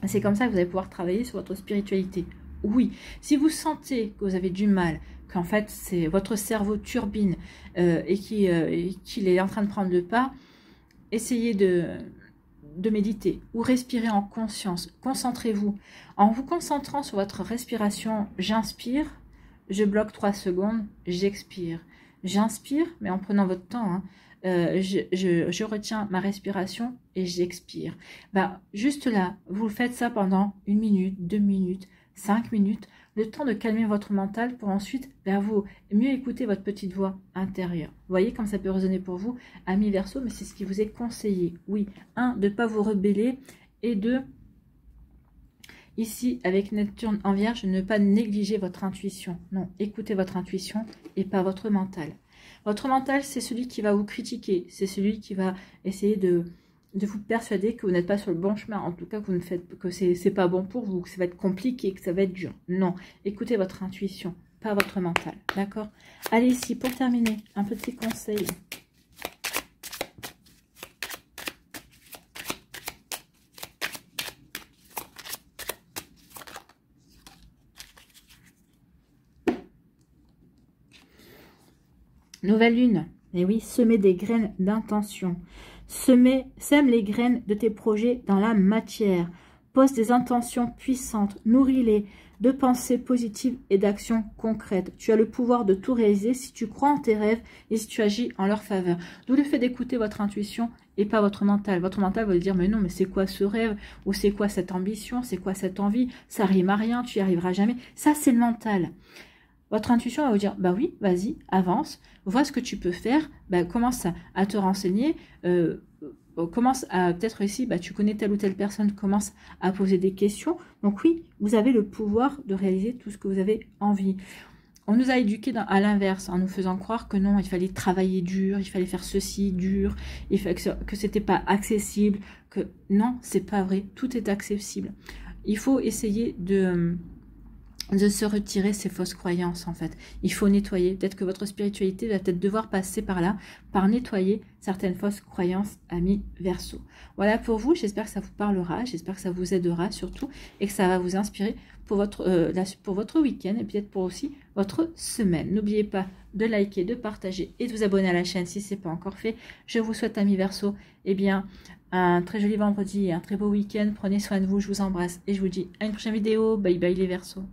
C'est comme ça que vous allez pouvoir travailler sur votre spiritualité. Oui, si vous sentez que vous avez du mal, qu'en fait, c'est votre cerveau turbine et qu'il est en train de prendre le pas, essayez de méditer ou respirer en conscience. Concentrez-vous. En vous concentrant sur votre respiration, j'inspire, je bloque 3 secondes, j'expire. J'inspire, mais en prenant votre temps, hein, je retiens ma respiration et j'expire. Ben, juste là, vous faites ça pendant 1 minute, 2 minutes, 5 minutes, le temps de calmer votre mental pour ensuite, vous mieux écouter votre petite voix intérieure. Vous voyez comme ça peut résonner pour vous, amis Verseau, mais c'est ce qui vous est conseillé. Oui, 1, de ne pas vous rebeller, et 2, ici, avec Neptune en Vierge, ne pas négliger votre intuition. Non, écoutez votre intuition et pas votre mental. Votre mental, c'est celui qui va vous critiquer, c'est celui qui va essayer de vous persuader que vous n'êtes pas sur le bon chemin, en tout cas que c'est pas bon pour vous, que ça va être compliqué, que ça va être dur. Non, écoutez votre intuition, pas votre mental, d'accord? Allez, ici, pour terminer, un petit conseil. Nouvelle lune, et oui, semer des graines d'intention. Sème les graines de tes projets dans la matière. Pose des intentions puissantes, nourris-les de pensées positives et d'actions concrètes. Tu as le pouvoir de tout réaliser si tu crois en tes rêves et si tu agis en leur faveur. D'où le fait d'écouter votre intuition et pas votre mental. Votre mental va vous dire, mais non, mais c'est quoi ce rêve? Ou c'est quoi cette ambition? C'est quoi cette envie? Ça rime à rien, tu n'y arriveras jamais. Ça, c'est le mental. Votre intuition va vous dire, bah oui, vas-y, avance, vois ce que tu peux faire, bah, commence à te renseigner, commence à, peut-être ici, bah, tu connais telle ou telle personne, commence à poser des questions. Donc oui, vous avez le pouvoir de réaliser tout ce que vous avez envie. On nous a éduqués à l'inverse, en nous faisant croire que non, il fallait travailler dur, il fallait faire ceci dur, il fallait que c'était pas accessible, que non, c'est pas vrai, tout est accessible. Il faut essayer de se retirer ces fausses croyances en fait. Il faut nettoyer. Peut-être que votre spiritualité va peut-être devoir passer par là, par nettoyer certaines fausses croyances, amis Verseau. Voilà pour vous, j'espère que ça vous parlera, j'espère que ça vous aidera surtout et que ça va vous inspirer pour votre week-end et peut-être pour aussi votre semaine. N'oubliez pas de liker, de partager et de vous abonner à la chaîne si ce n'est pas encore fait. Je vous souhaite, amis Verseau, eh bien, un très joli vendredi et un très beau week-end. Prenez soin de vous, je vous embrasse et je vous dis à une prochaine vidéo. Bye bye les Verseaux.